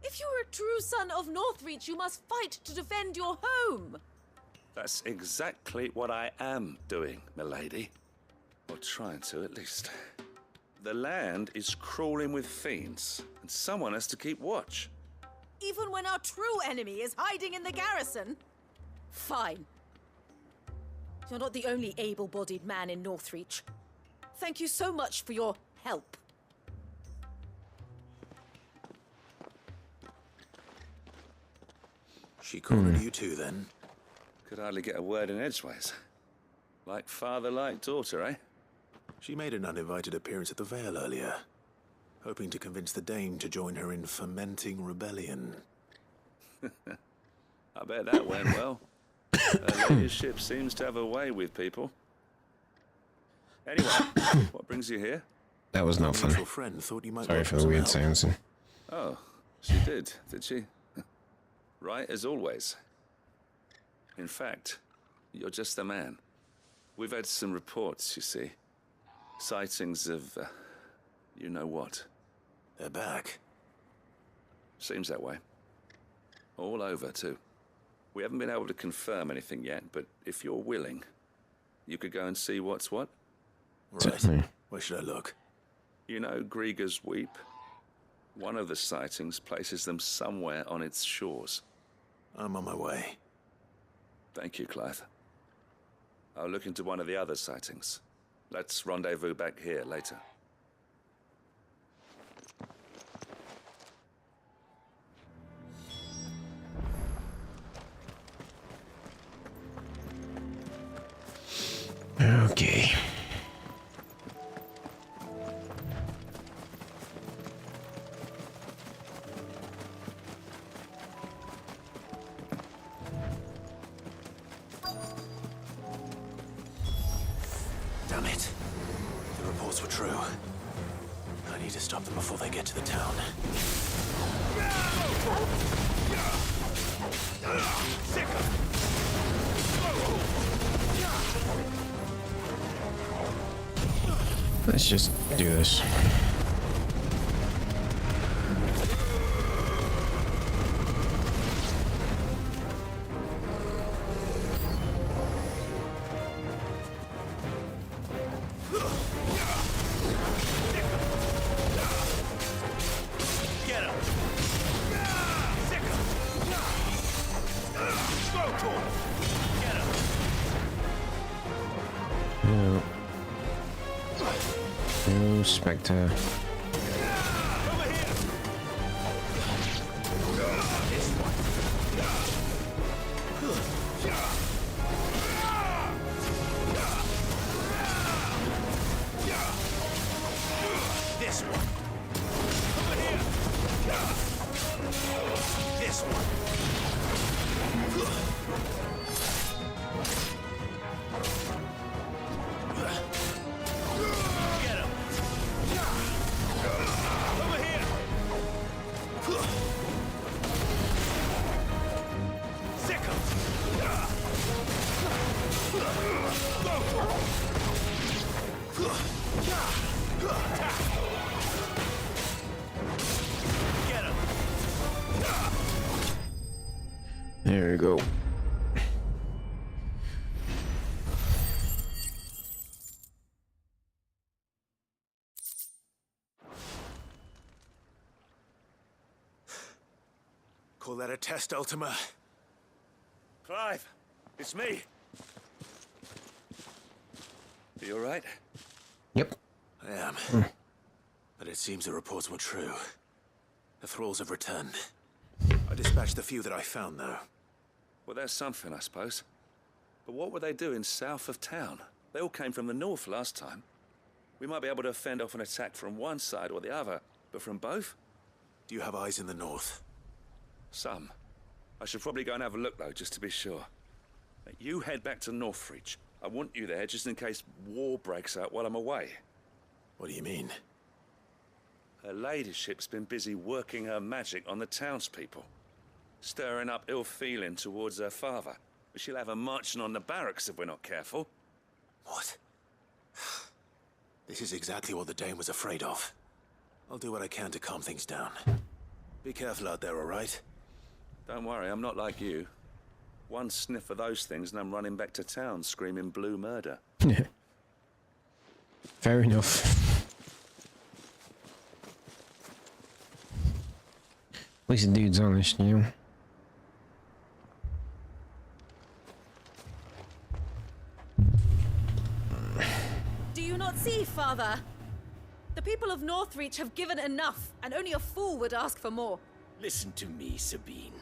If you are a true son of Northreach, you must fight to defend your home. That's exactly what I am doing, milady. Or trying to, at least. The land is crawling with fiends, and someone has to keep watch. Even when our true enemy is hiding in the garrison? Fine. You're not the only able-bodied man in Northreach. Thank you so much for your help. She cornered you too, then? Could hardly get a word in edgeways. Like father, like daughter, eh? She made an uninvited appearance at the Vale earlier, hoping to convince the Dame to join her in fomenting rebellion. I bet that went well. Her ladyship seems to have a way with people. Anyway, what brings you here? That was not A fun. mutual friend thought you might Sorry want for the some weird help. sounds. Oh, She did she? Right as always. In fact, you're just the man. We've had some reports, you see. Sightings of, you know what. They're back. Seems that way. All over, too. We haven't been able to confirm anything yet, but if you're willing, you could go and see what's what. Right. Where should I look? You know Grieger's Weep? One of the sightings places them somewhere on its shores. I'm on my way. Thank you, Clive. I'll look into one of the other sightings. Let's rendezvous back here later. Okay. Damn it. The reports were true. I need to stop them before they get to the town. Let's just do this. No. No, Spectre. This one. Over here. This one. Get him. Over here. Sick him. Get him. There we go. Call that a test, Ultima? Clive, it's me. You all right? Yep. I am. But it seems the reports were true. The thralls have returned. I dispatched the few that I found, though. Well, that's something, I suppose. But what were they doing south of town? They all came from the north last time. We might be able to fend off an attack from one side or the other, but from both? Do you have eyes in the north? Some. I should probably go and have a look, though, just to be sure. You head back to Northreach. I want you there just in case war breaks out while I'm away. What do you mean? Her ladyship's been busy working her magic on the townspeople, stirring up ill feeling towards her father. She'll have her marching on the barracks if we're not careful. What? This is exactly what the Dane was afraid of. I'll do what I can to calm things down. Be careful out there, all right? Don't worry, I'm not like you. One sniff of those things and I'm running back to town screaming blue murder. Fair enough. At least the dude's honest, you know? Do you not see, Father? The people of Northreach have given enough, and only a fool would ask for more. Listen to me, Sabine.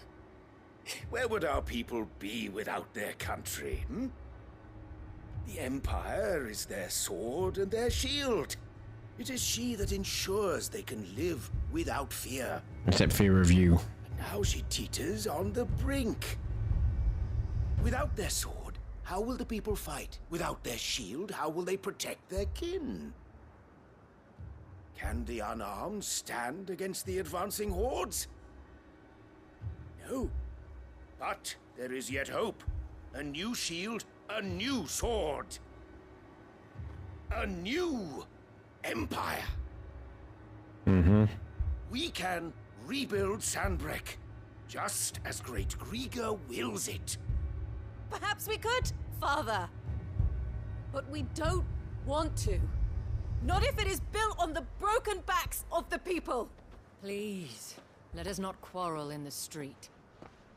Where would our people be without their country, hmm? The Empire is their sword and their shield. It is she that ensures they can live without fear. Except fear of you. Now she teeters on the brink. Without their sword, how will the people fight? Without their shield, how will they protect their kin? Can the unarmed stand against the advancing hordes? No. But there is yet hope. A new shield, a new sword. A new empire. Mm-hmm. We can rebuild Sandbreck, just as Great Grieger wills it. Perhaps we could, Father. But we don't want to. Not if it is built on the broken backs of the people. Please, let us not quarrel in the street.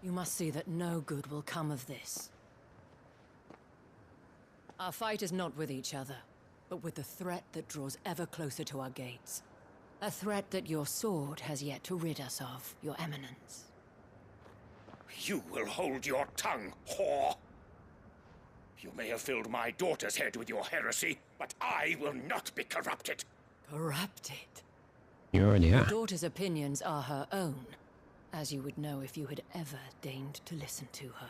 You must see that no good will come of this. Our fight is not with each other, but with the threat that draws ever closer to our gates. A threat that your sword has yet to rid us of, Your Eminence. You will hold your tongue, whore! You may have filled my daughter's head with your heresy, but I will not be corrupted. Corrupted? You already Your are. daughter's opinions are her own, as you would know if you had ever deigned to listen to her.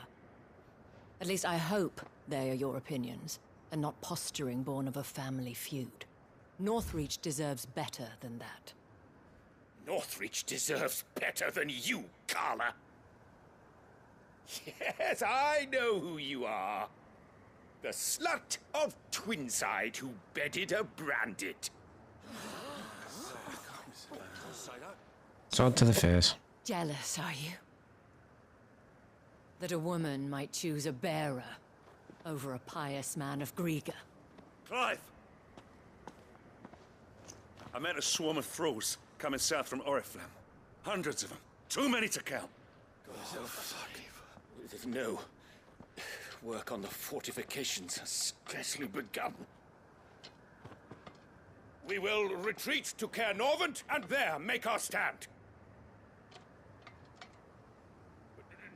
At least I hope they are your opinions, and not posturing born of a family feud. Northreach deserves better than that. Northreach deserves better than you, Carla. Yes, I know who you are. The slut of Twinside who bedded a Branded. Sword to the face. Jealous, are you? That a woman might choose a bearer over a pious man of Grieger. Clive! I met a swarm of thralls coming south from Oriflamme. Hundreds of them. Too many to count. No. Work on the fortifications has scarcely begun. We will retreat to Caer Norvent and there make our stand.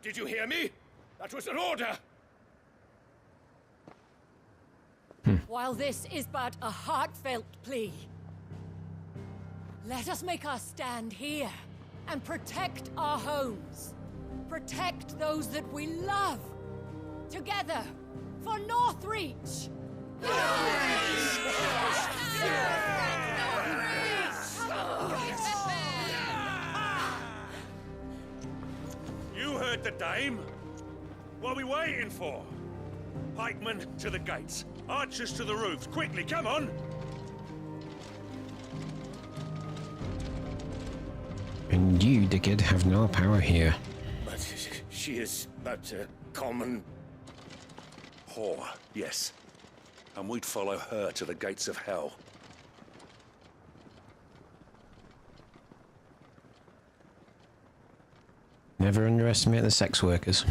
Did you hear me? That was an order! While this is but a heartfelt plea, let us make our stand here and protect our homes. Protect those that we love. Together, for Northreach! You heard the dame. What are we waiting for? Pikemen to the gates. Archers to the roofs. Quickly, come on! And you, dickhead, have no power here. But she is but a common... whore, yes. And we'd follow her to the gates of hell. Never underestimate the sex workers.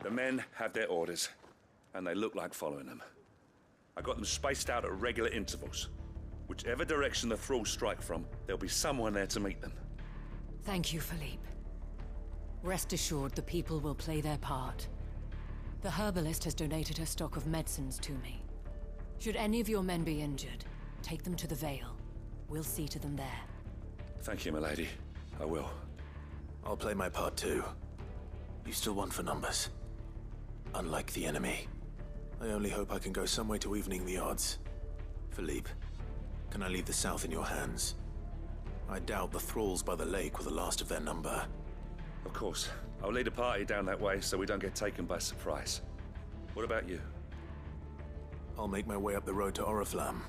The men have their orders, and they look like following them. I got them spaced out at regular intervals. Whichever direction the thralls strike from, there'll be someone there to meet them. Thank you, Philippe. Rest assured the people will play their part. The herbalist has donated her stock of medicines to me. Should any of your men be injured, take them to the Vale. We'll see to them there. Thank you, milady. I will. I'll play my part too. You still want for numbers. Unlike the enemy. I only hope I can go some way to evening the odds. Philippe, can I leave the south in your hands? I doubt the thralls by the lake were the last of their number. Of course. I'll lead a party down that way so we don't get taken by surprise. What about you? I'll make my way up the road to Oriflamme.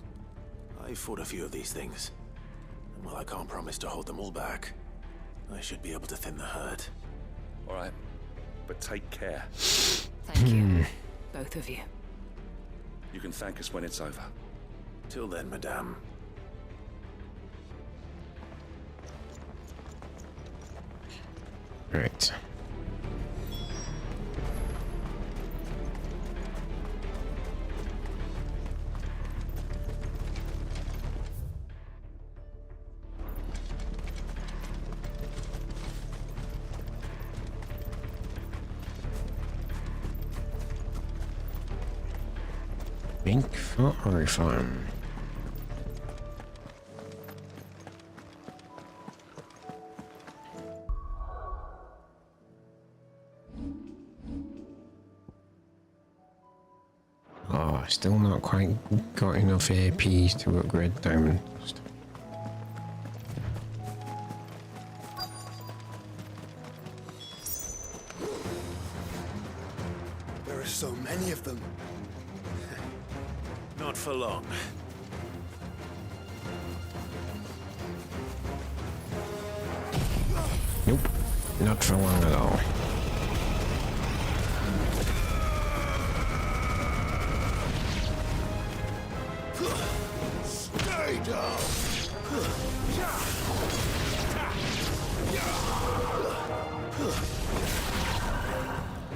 I've fought a few of these things. And while I can't promise to hold them all back, I should be able to thin the herd. All right. But take care. Thank you, both of you. You can thank us when it's over. Till then, madame. Right. Think for Oriflamme. Still not quite got enough APs to upgrade Diamond. There are so many of them. Not for long. Nope, not for long at all. Stay down.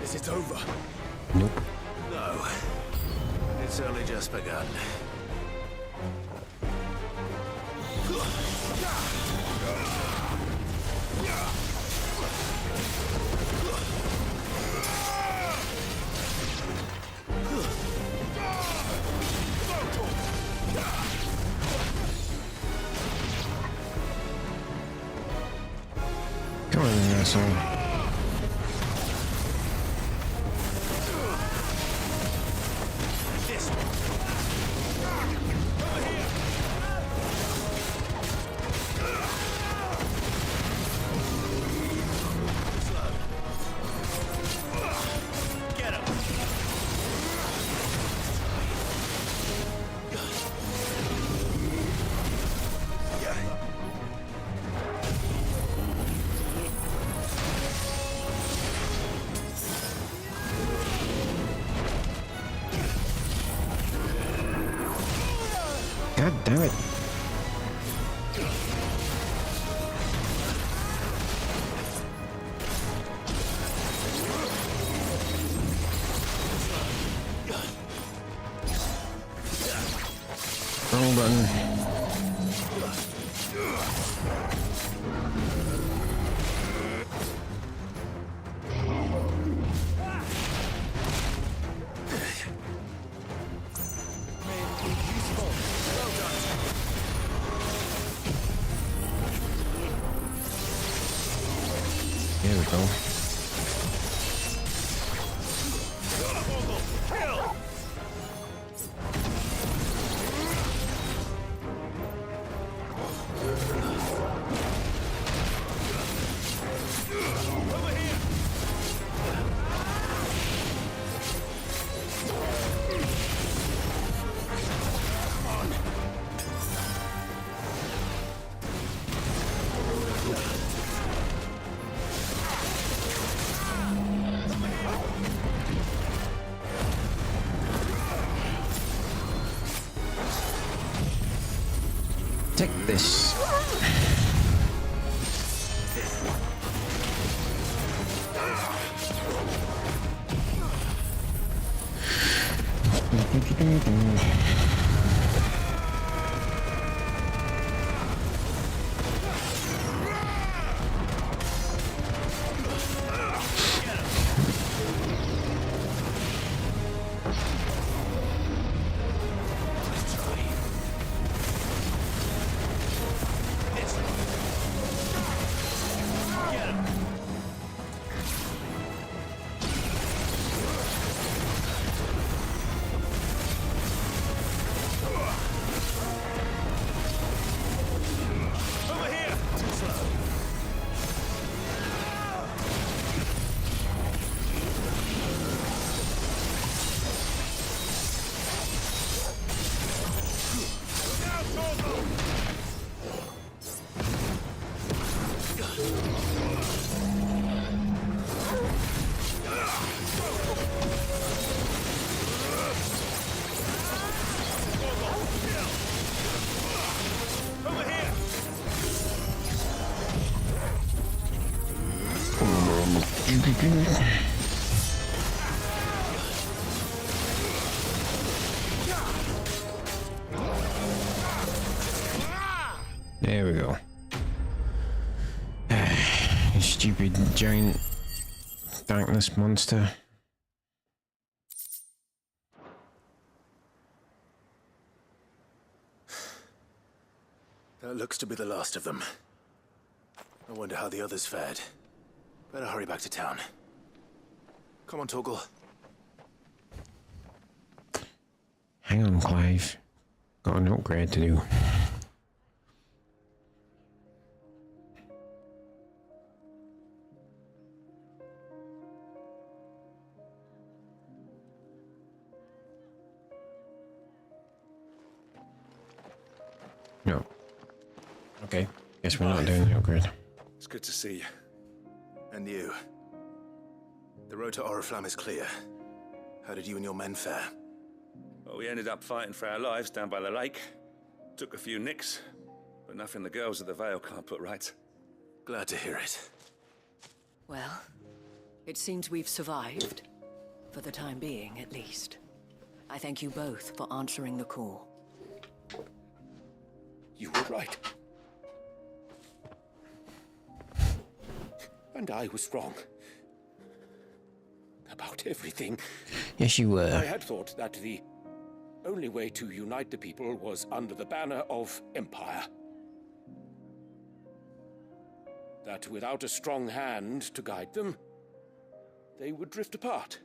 Is it over? Nope. No. It's only just begun. Come on, asshole. God damn it. Wrong button. There we go. Take this. There we go. You stupid giant darkness monster. That looks to be the last of them. I wonder how the others fared. Better hurry back to town. Come on, Torgal. Hang on, Clive. Got an upgrade to do. No. Okay. Guess we're not doing the upgrade. It's good to see you. And you. The road to Oriflamme is clear. How did you and your men fare? Well, we ended up fighting for our lives down by the lake. Took a few nicks, but nothing the girls of the Vale can't put right. Glad to hear it. Well, it seems we've survived. For the time being, at least. I thank you both for answering the call. You were right. And I was wrong. About everything. Yes, you were. I had thought that the only way to unite the people was under the banner of Empire. That without a strong hand to guide them, they would drift apart.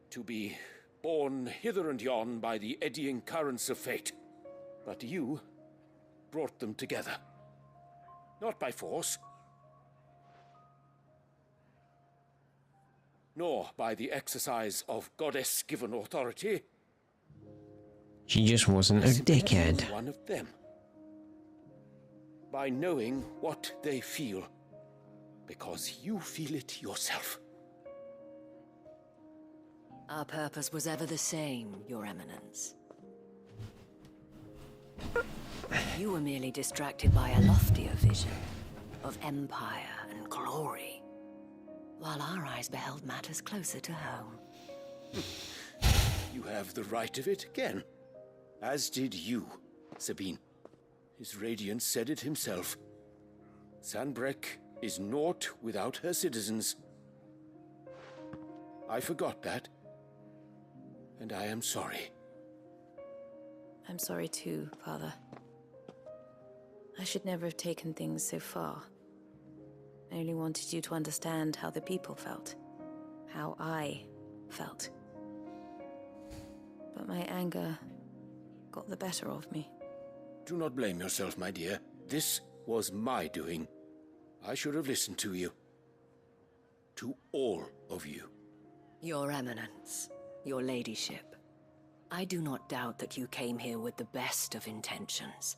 To be borne hither and yon by the eddying currents of fate. But you brought them together. Not by force, nor by the exercise of goddess-given authority. She just wasn't a dickhead. One of them. By knowing what they feel, because you feel it yourself. Our purpose was ever the same, Your Eminence. You were merely distracted by a loftier vision of empire and glory, while our eyes beheld matters closer to home. You have the right of it again. As did you, Sabine. His radiance said it himself. Sanbreque is naught without her citizens. I forgot that. And I am sorry. I'm sorry too, Father. I should never have taken things so far. I only wanted you to understand how the people felt. How I felt. But my anger got the better of me. Do not blame yourself, my dear. This was my doing. I should have listened to you. To all of you. Your Eminence, your ladyship. I do not doubt that you came here with the best of intentions.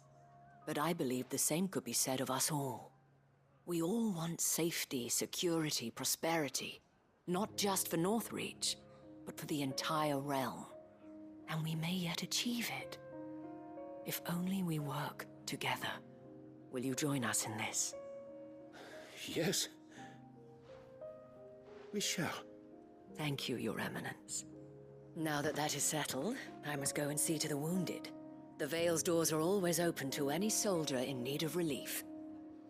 But I believe the same could be said of us all. We all want safety, security, prosperity. Not just for Northreach, but for the entire realm. And we may yet achieve it. If only we work together. Will you join us in this? Yes. We shall. Thank you, Your Eminence. Now that that is settled, I must go and see to the wounded. The Vale's doors are always open to any soldier in need of relief.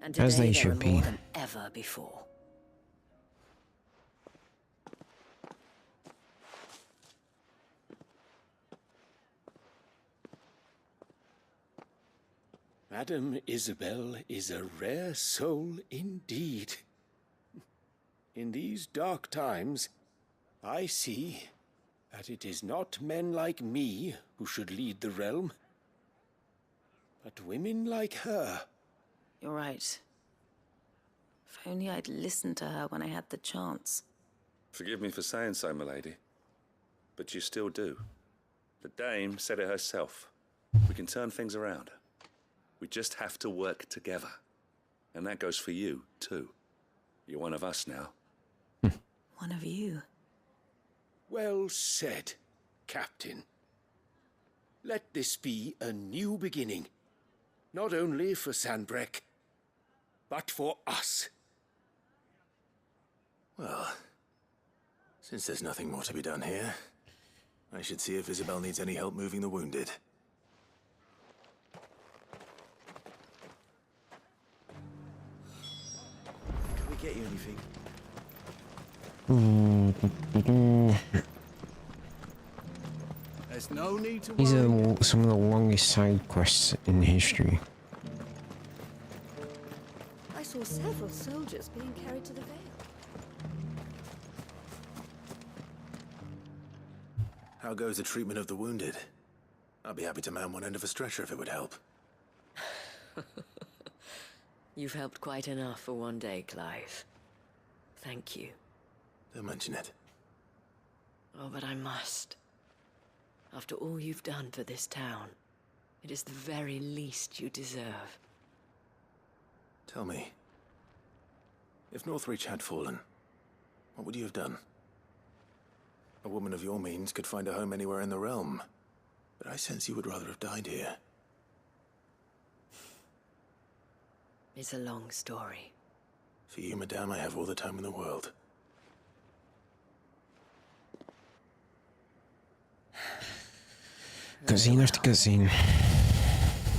And today As they there should are be. more than ever before. Madame Isabel is a rare soul indeed. In these dark times, I see that it is not men like me who should lead the realm, but women like her. You're right. If only I'd listened to her when I had the chance. Forgive me for saying so, milady, but you still do. The dame said it herself. We can turn things around. We just have to work together. And that goes for you, too. You're one of us now. One of you. Well said, Captain. Let this be a new beginning. Not only for Sanbreque, but for us. Well, since there's nothing more to be done here, I should see if Isabel needs any help moving the wounded. Can we get you anything? There's no need to These worry. are some of the longest side quests in history. I saw several soldiers being carried to the Vale. How goes the treatment of the wounded? I'd be happy to man one end of a stretcher if it would help. You've helped quite enough for one day, Clive. Thank you. Don't mention it. Oh, but I must. After all you've done for this town, it is the very least you deserve. Tell me, if Northreach had fallen, what would you have done? A woman of your means could find a home anywhere in the realm, but I sense you would rather have died here. It's a long story. For you, madame, I have all the time in the world. Cutscene after cutscene.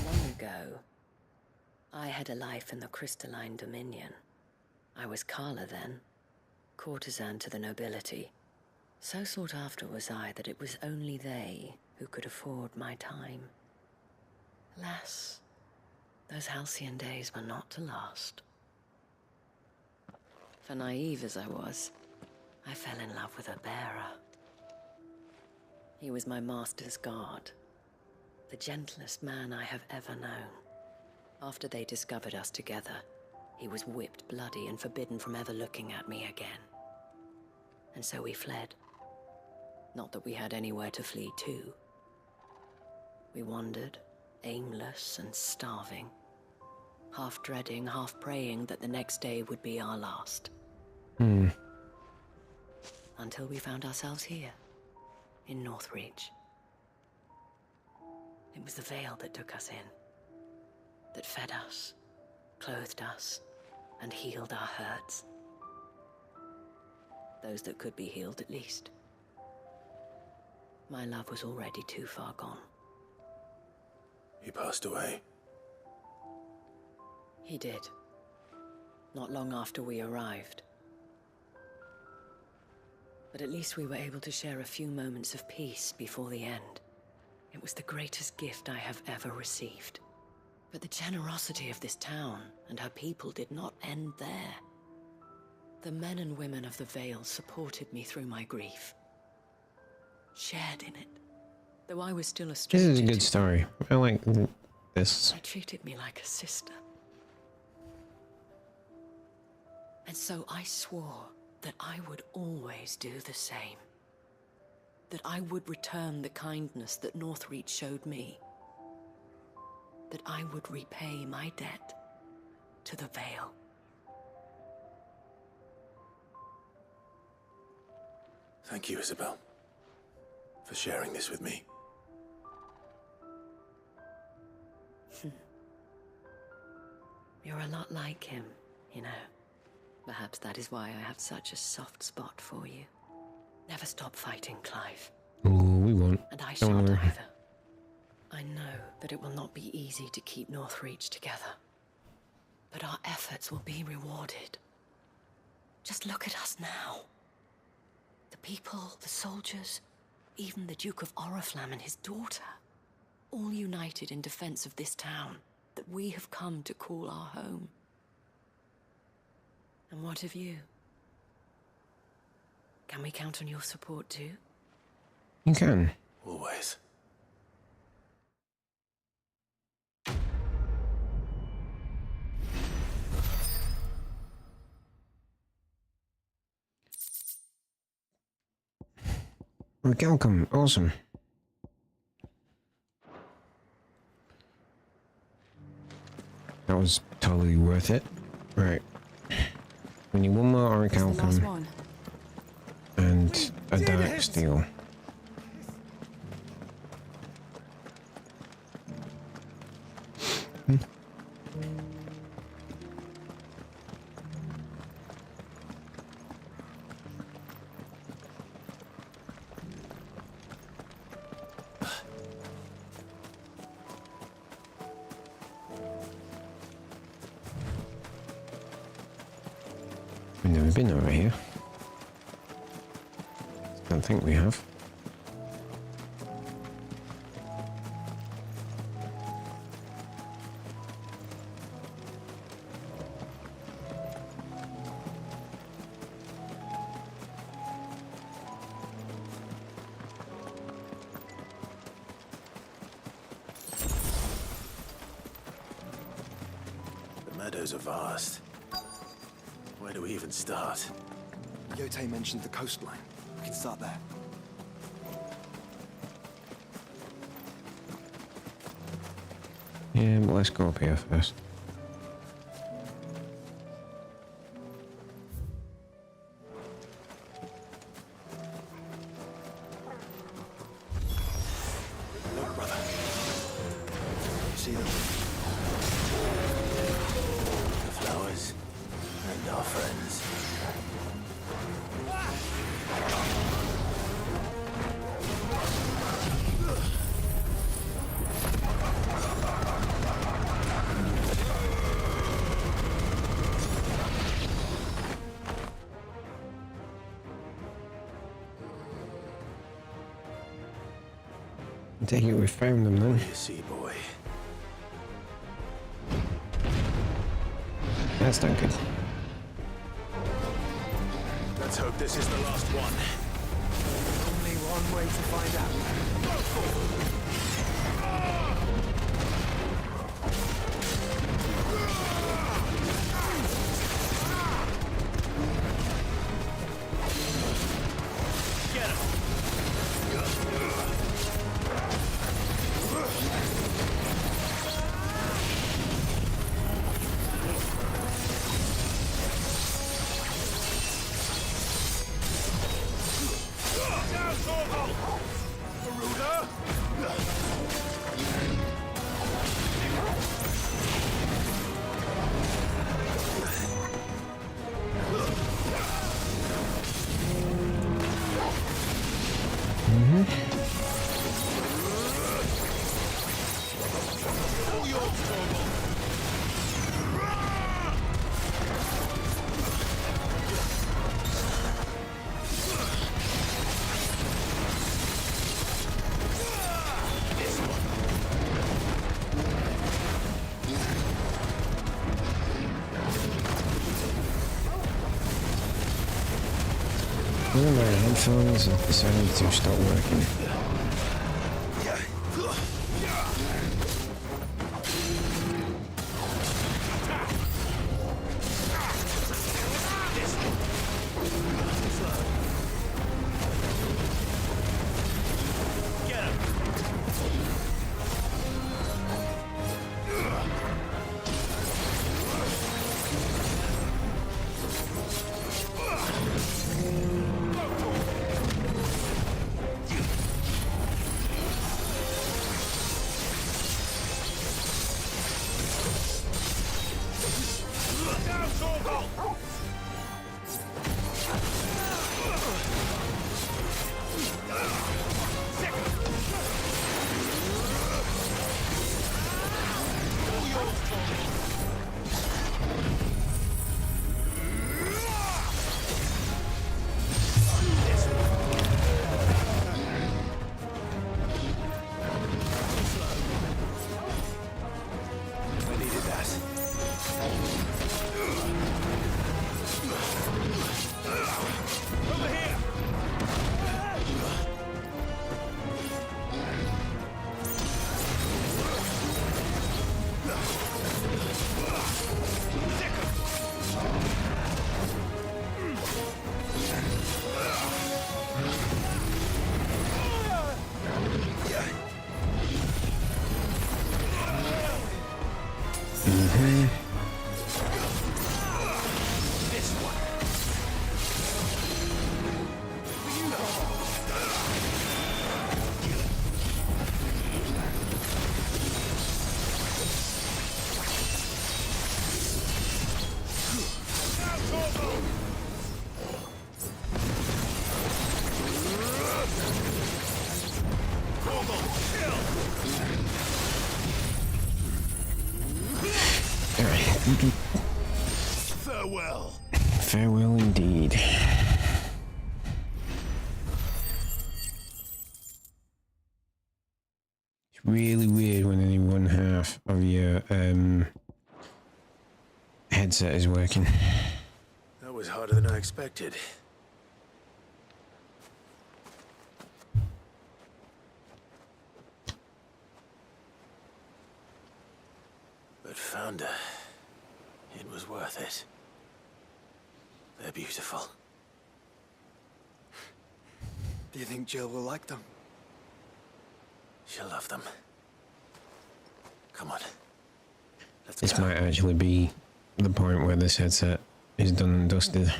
Long ago, I had a life in the Crystalline Dominion. I was Carla then, courtesan to the nobility. So sought after was I that it was only they who could afford my time. Alas, those halcyon days were not to last. For naive as I was, I fell in love with a bearer. He was my master's guard, the gentlest man I have ever known. After they discovered us together, he was whipped bloody and forbidden from ever looking at me again. And so we fled. Not that we had anywhere to flee to. We wandered, aimless and starving, half dreading, half praying that the next day would be our last. Until we found ourselves here, in Northreach. It was the veil that took us in, that fed us, clothed us, and healed our hurts. Those that could be healed, at least. My love was already too far gone. He passed away. He did. Not long after we arrived. But at least we were able to share a few moments of peace before the end. It was the greatest gift I have ever received. But the generosity of this town and her people did not end there. The men and women of the Vale supported me through my grief. Shared in it. Though I was still a stranger. This is a good story. I like this. They treated me like a sister. And so I swore that I would always do the same. That I would return the kindness that Northreach showed me. That I would repay my debt to the Vale. Thank you, Isabel, for sharing this with me. You're a lot like him, you know. Perhaps that is why I have such a soft spot for you. Never stop fighting, Clive. Oh, we won't. And I Don't shan't worry. either. I know that it will not be easy to keep Northreach together. But our efforts will be rewarded. Just look at us now. The people, the soldiers, even the Duke of Oriflamme and his daughter. All united in defense of this town that we have come to call our home. And what of you? Can we count on your support too? You can. Always. Welcome. Awesome. That was totally worth it. Right. We need one more orichalcum and a dark steel. We've never been over here. Don't think we have. meadows are vast. Where do we even start? Yote mentioned the coastline. We can start there. Yeah, but let's go up here first. Look, brother. You see them? The flowers and our friends. I take it we found them then. You see, boy. That's done good. Let's hope this is the last one. Only one way to find out. One of my headphones have decided to stop working. Farewell. Farewell indeed. It's really weird when only one half of your headset is working. That was harder than I expected. But Founder, Do you think Jill will like them? She'll love them. Come on. This might actually be the point where this headset is done and dusted.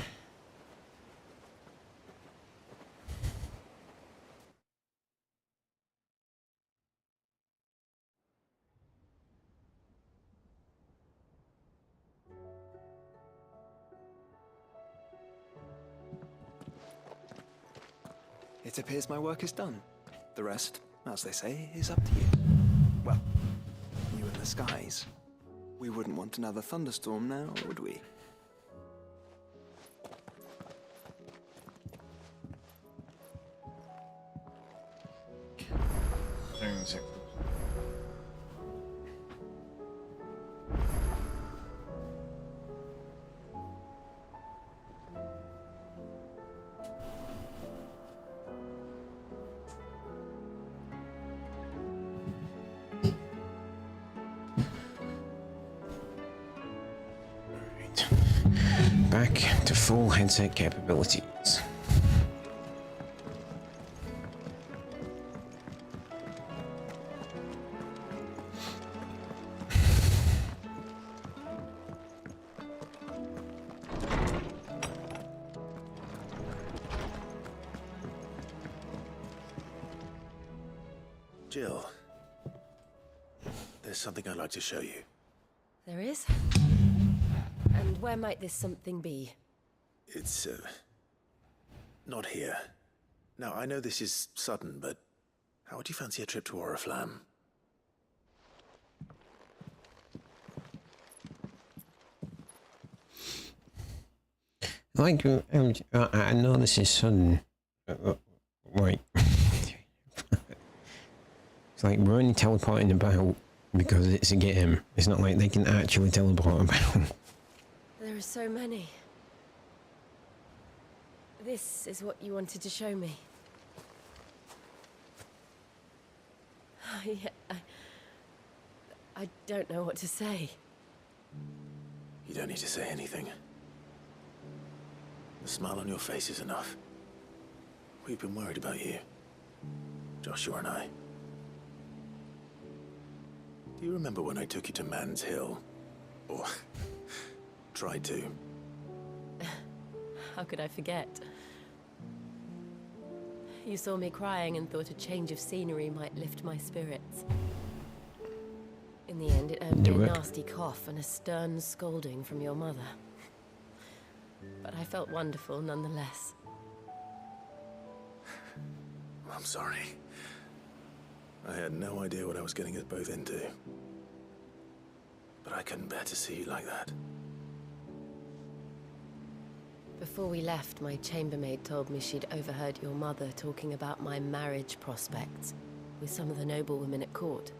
It appears my work is done. The rest, as they say, is up to you. Well, you and the skies. We wouldn't want another thunderstorm now, would we? Hang on a sec. Back to full headset capabilities. Jill, there's something I'd like to show you. There is? And where might this something be? It's, not here. Now, I know this is sudden, but how would you fancy a trip to Oriflamme? Like, I know this is sudden. Wait. It's like we're only teleporting about because it's a game. It's not like they can actually teleport about. There are so many. This is what you wanted to show me. Yeah, I don't know what to say. You don't need to say anything. The smile on your face is enough. We've been worried about you. Joshua and I. Do you remember when I took you to Man's Hill? Or tried to? How could I forget? You saw me crying and thought a change of scenery might lift my spirits. In the end, it earned me a nasty cough and a stern scolding from your mother. But I felt wonderful nonetheless. I'm sorry. I had no idea what I was getting us both into. But I couldn't bear to see you like that. Before we left, my chambermaid told me she'd overheard your mother talking about my marriage prospects with some of the noblewomen at court.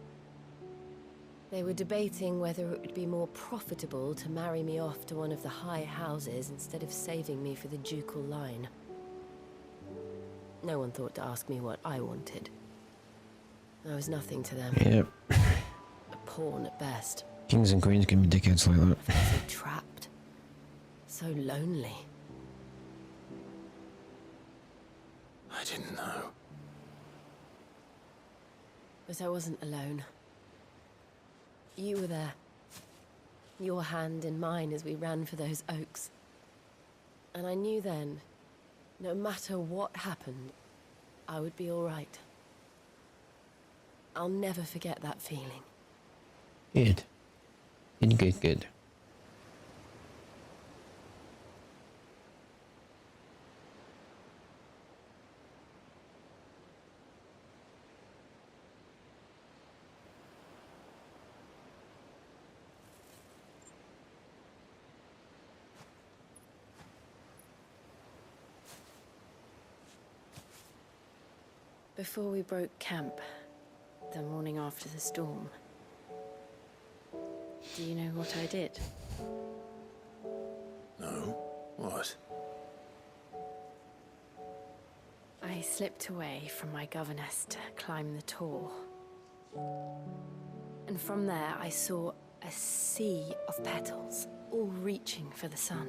They were debating whether it would be more profitable to marry me off to one of the high houses instead of saving me for the ducal line. No one thought to ask me what I wanted. I was nothing to them. Yep. A pawn at best. Kings and queens can be dickheads like that. So trapped. So lonely. I didn't know. But I wasn't alone. You were there. Your hand in mine as we ran for those oaks. And I knew then, no matter what happened, I would be all right. I'll never forget that feeling. Good. Good. Before we broke camp, the morning after the storm, do you know what I did? No? What? I slipped away from my governess to climb the tor. And from there I saw a sea of petals, all reaching for the sun.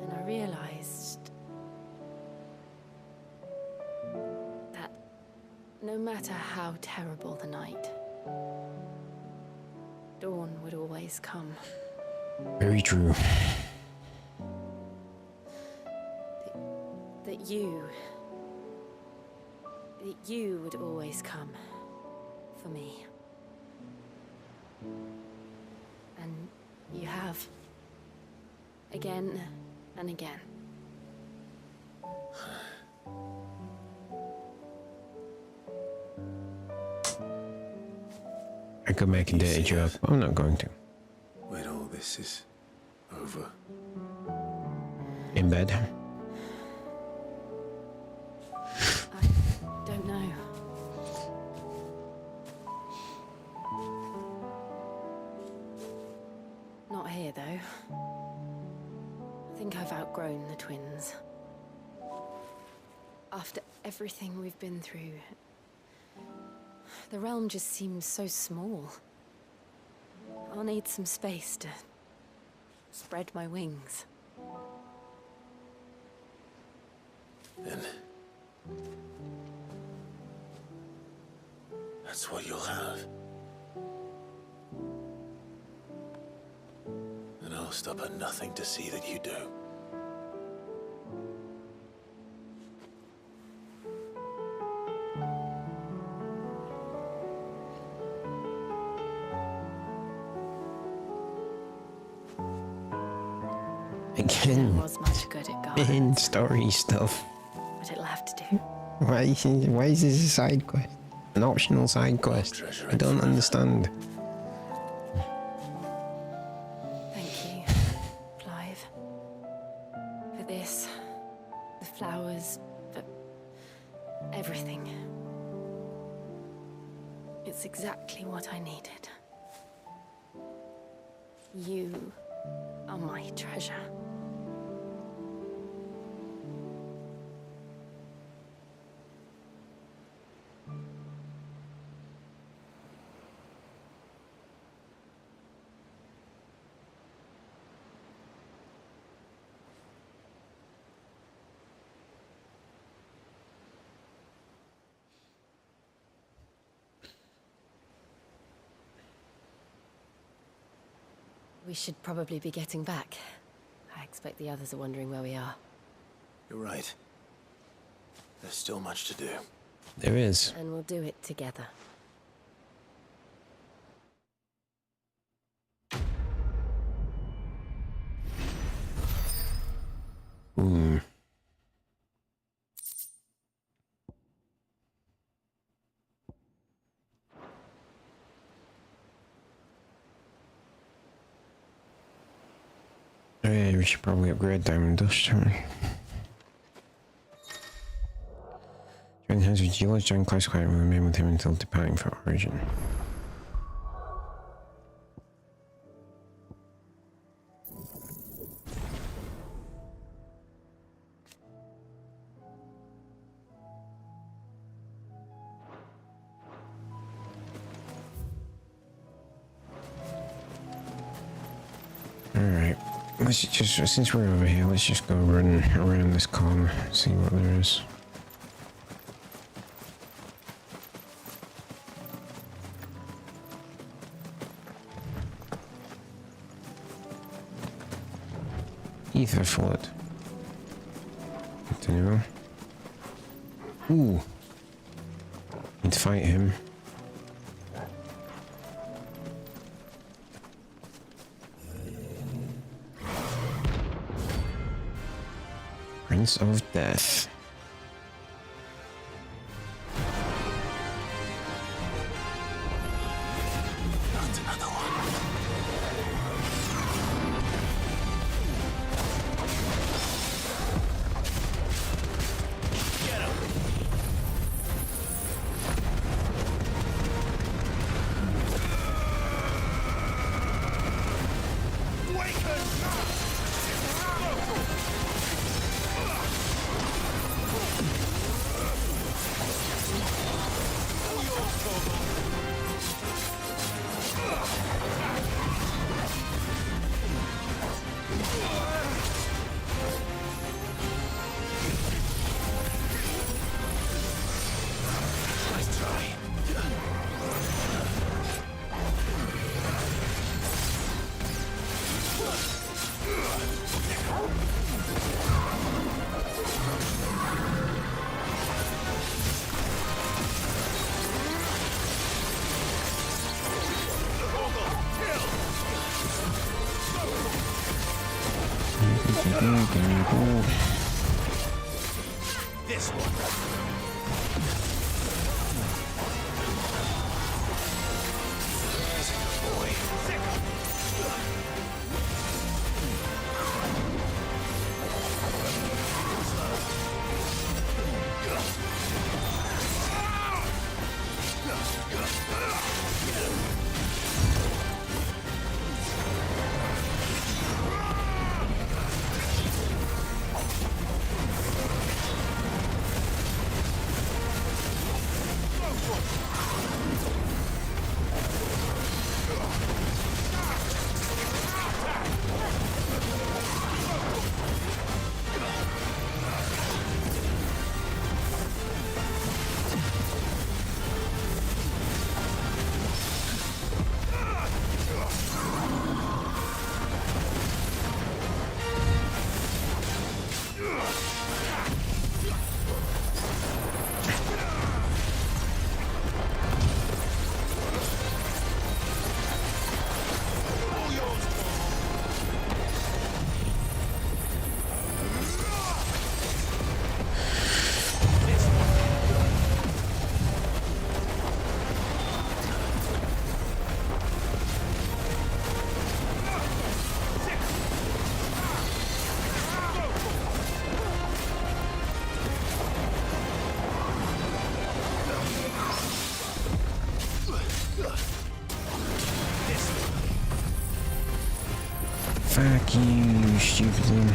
And I realized No matter how terrible the night, dawn would always come. Very true. That you would always come for me. And you have. Again and again. I could make a dirty joke, but I'm not going to. When all this is over. In bed. Don't know. Not here, though. I think I've outgrown the twins. After everything we've been through, the realm just seems so small. I'll need some space to spread my wings. Then that's what you'll have. And I'll stop at nothing to see that you do. Again. Was much good at guards, In story stuff. but it'll have to do. Why is this a side quest? An optional side quest? I don't understand. Thank you, Clive. For this, the flowers, for everything. It's exactly what I needed. You are my treasure. We should probably be getting back. I expect the others are wondering where we are. You're right. There's still much to do. There is. And we'll do it together. Oh yeah, we should probably upgrade Diamond Dust, shouldn't we? Join hands with Geologist John Classified and remain with him until departing for Origin. Alright, let's just, since we're over here, let's just go run around this corner, see what there is. Ether flood. Good to know. Ooh. Need to fight him. Prince of Death. Not another one. Get him! Wake us up! This one. There's a good boy. Fuck you, stupid thing.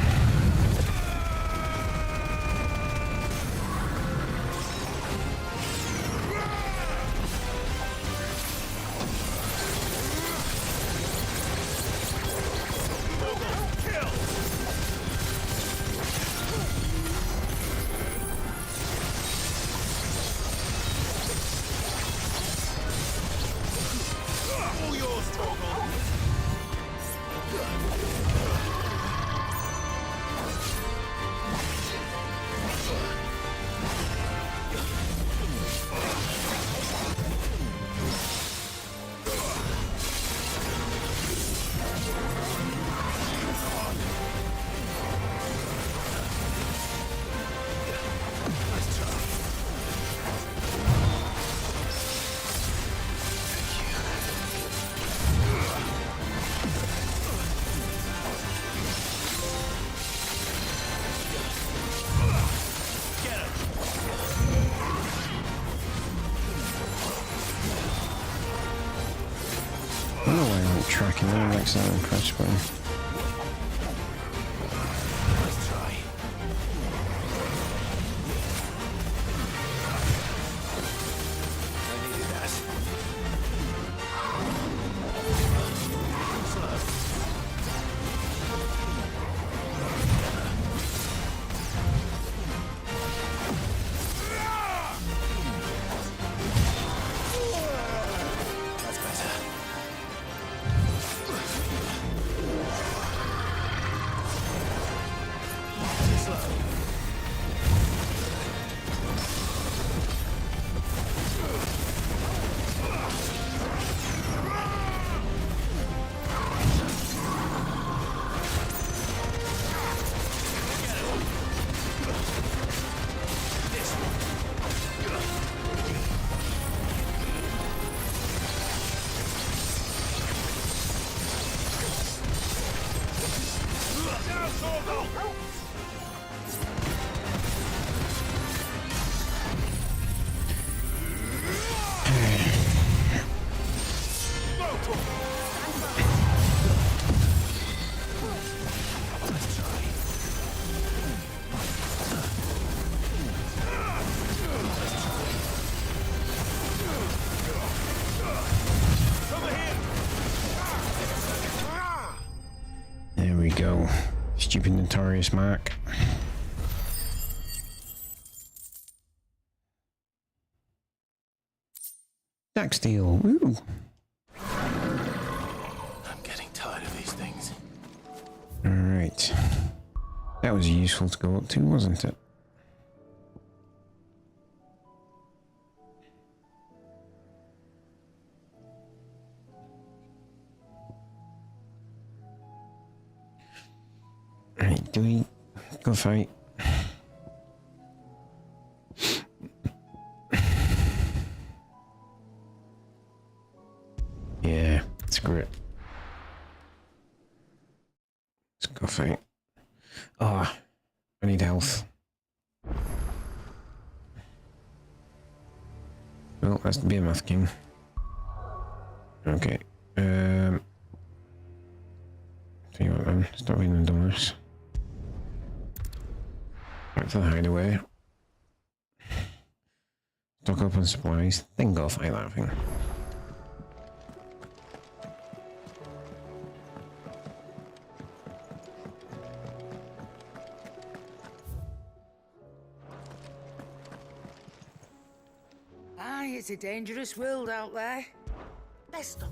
I don't know why I like tracking them, like so impressed by them. There we go. Stupid notorious Mark. Dax deal. Woo. I'm getting tired of these things. Alright. That was useful to go up to, wasn't it? Right, do we Go fight. Yeah, screw it. Let's go fight. Ah, I need health. Well, that's the Behemoth King. Okay. Tell you what then, stop reading the doors. Back to the hideaway. Stock up on supplies, then go fight that thing. Aye, it's a dangerous world out there. Best of.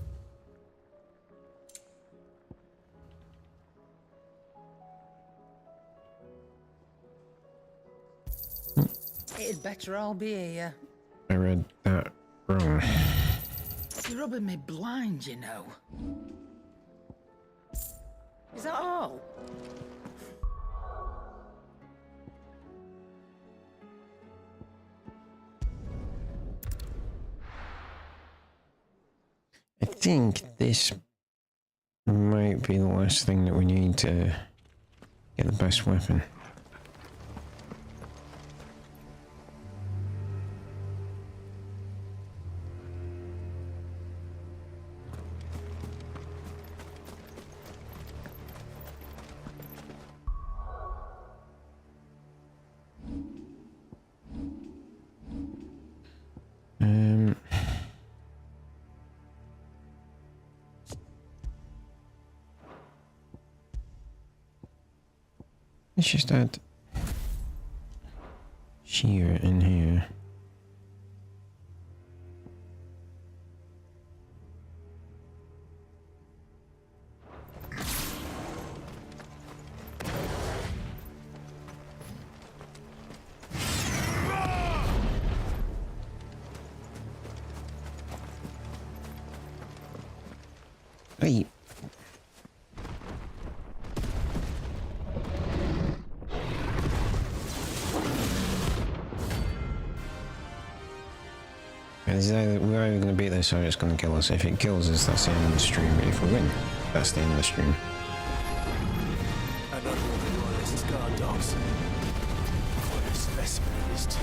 It'd better all be here. I read that wrong. You're rubbing me blind, you know. Is that all? I think this might be the last thing that we need to get the best weapon. Let's just add shear in here. Hey. We're either going to beat this or it's going to kill us. If it kills us, that's the end of the stream. But if we win, that's the end of the stream. Another one of Royalist guard dogs. What a specimen it is, too.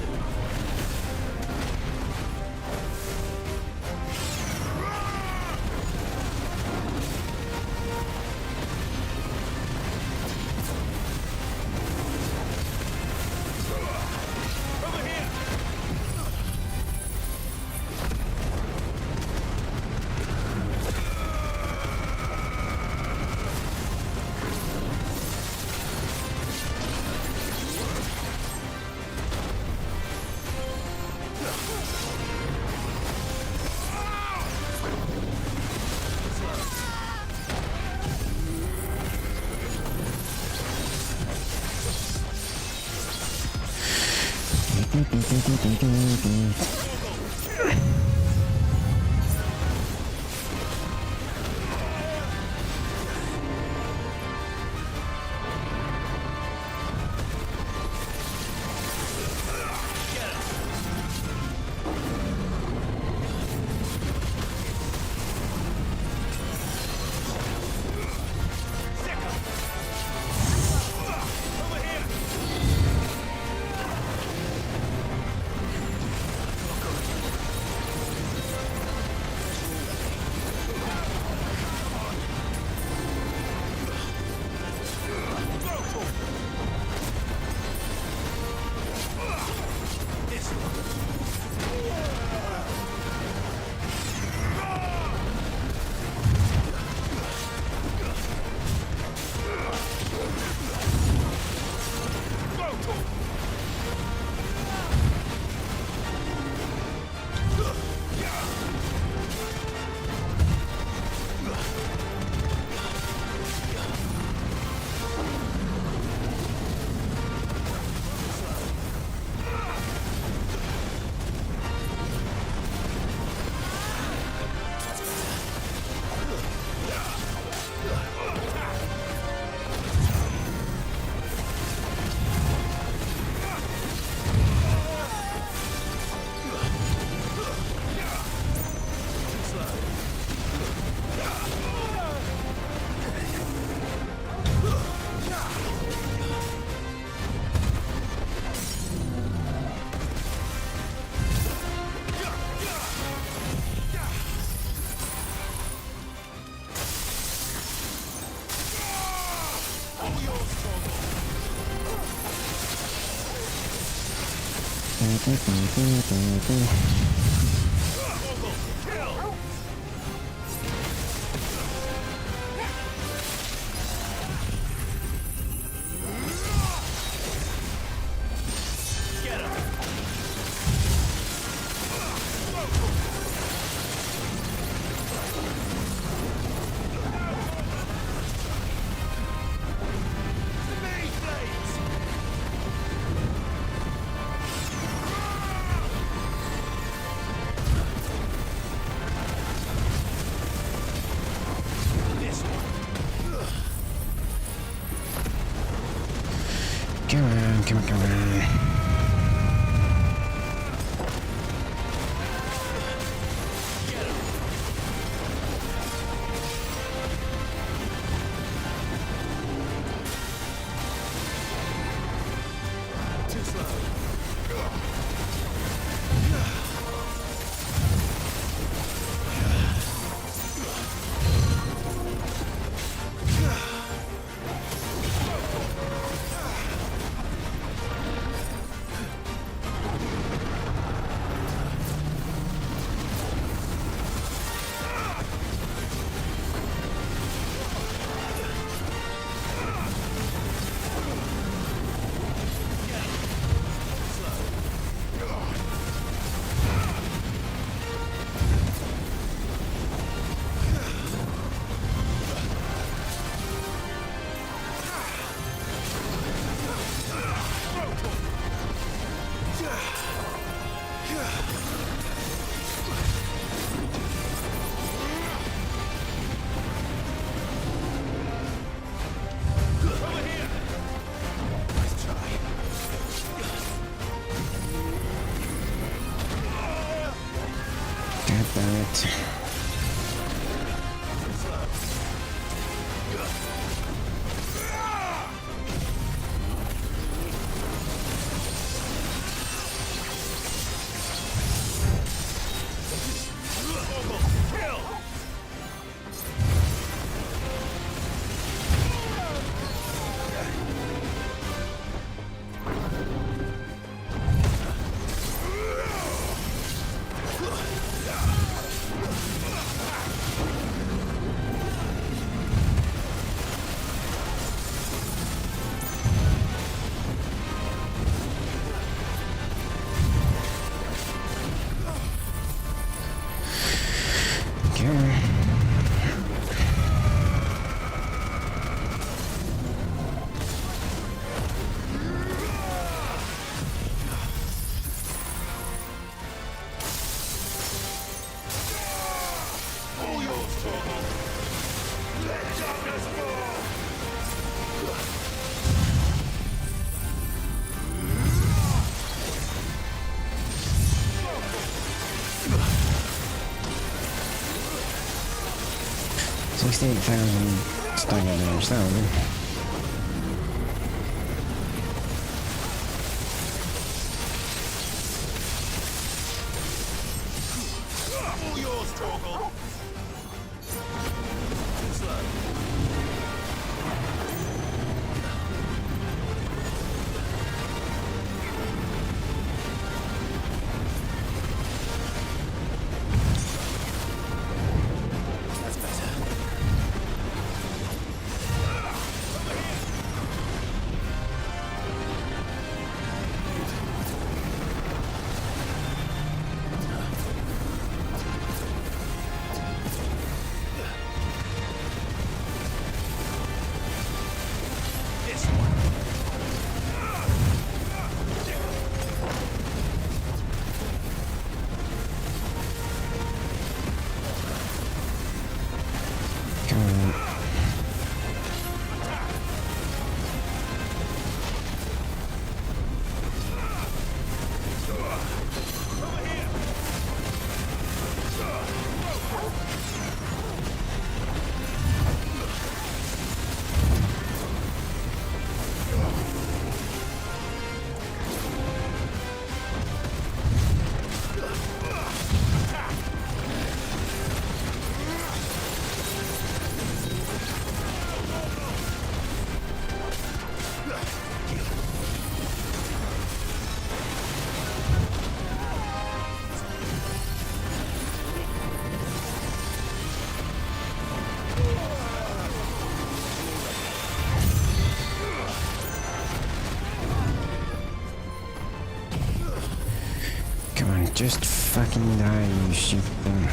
Come on, come on, come on. Too slow. God damn it. Come on. All yours, Torgal. Let darkness fall. $68,000 stagger damage, that will do. All yours, Torgal. Too slow. That's better. Just fucking die, you stupid thing.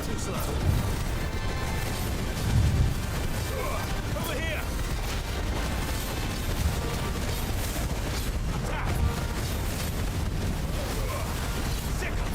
Too slow. Over here. Attack. Sickle.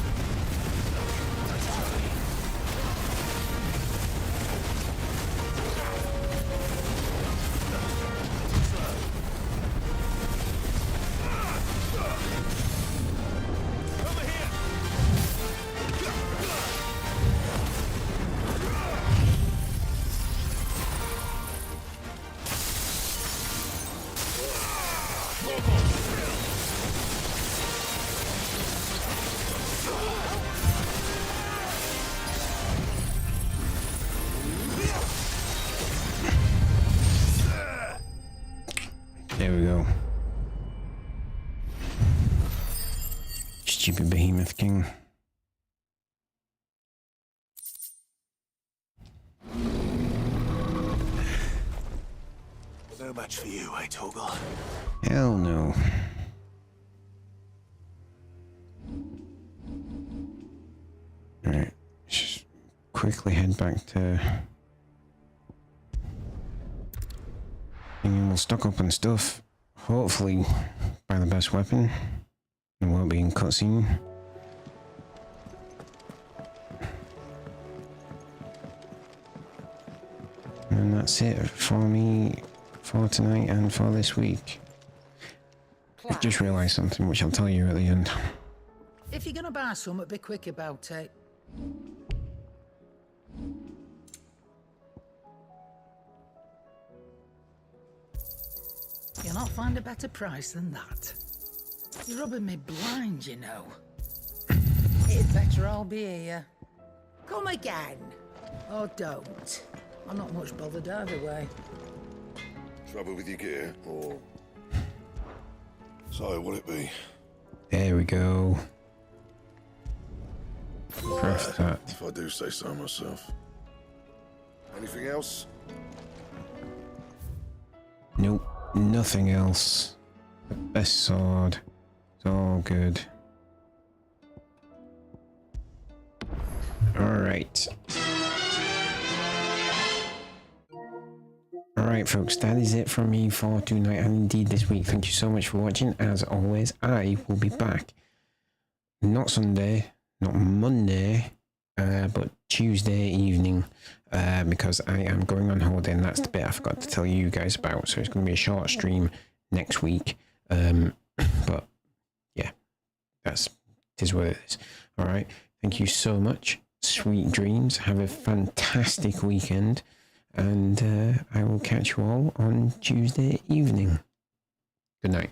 There we go. Stupid behemoth king. No match for you, eh, Torgal? Hell no. Alright, just quickly head back to... And we'll stock up on stuff. Hopefully buy the best weapon. It won't be in cutscene. And that's it for me for tonight and for this week. I've just realised something which I'll tell you at the end. If you're gonna buy something, be quick about it. You'll not find a better price than that. You're rubbing me blind, you know. It's better I'll be here. Come again. Or don't. I'm not much bothered either way. Trouble with your gear, or... So, what'll it be? There we go. Craft that. If I do say so myself. Anything else? Nope, nothing else. The best sword. It's all good. Alright. Alright folks, that is it from me for tonight and indeed this week. Thank you so much for watching. As always, I will be back. Not Sunday, not Monday, but Tuesday evening, because I am going on holiday, and that's the bit I forgot to tell you guys about. So it's going to be a short stream next week, but yeah, it is what it is. All right, thank you so much. Sweet dreams. Have a fantastic weekend, and I will catch you all on Tuesday evening. Good night.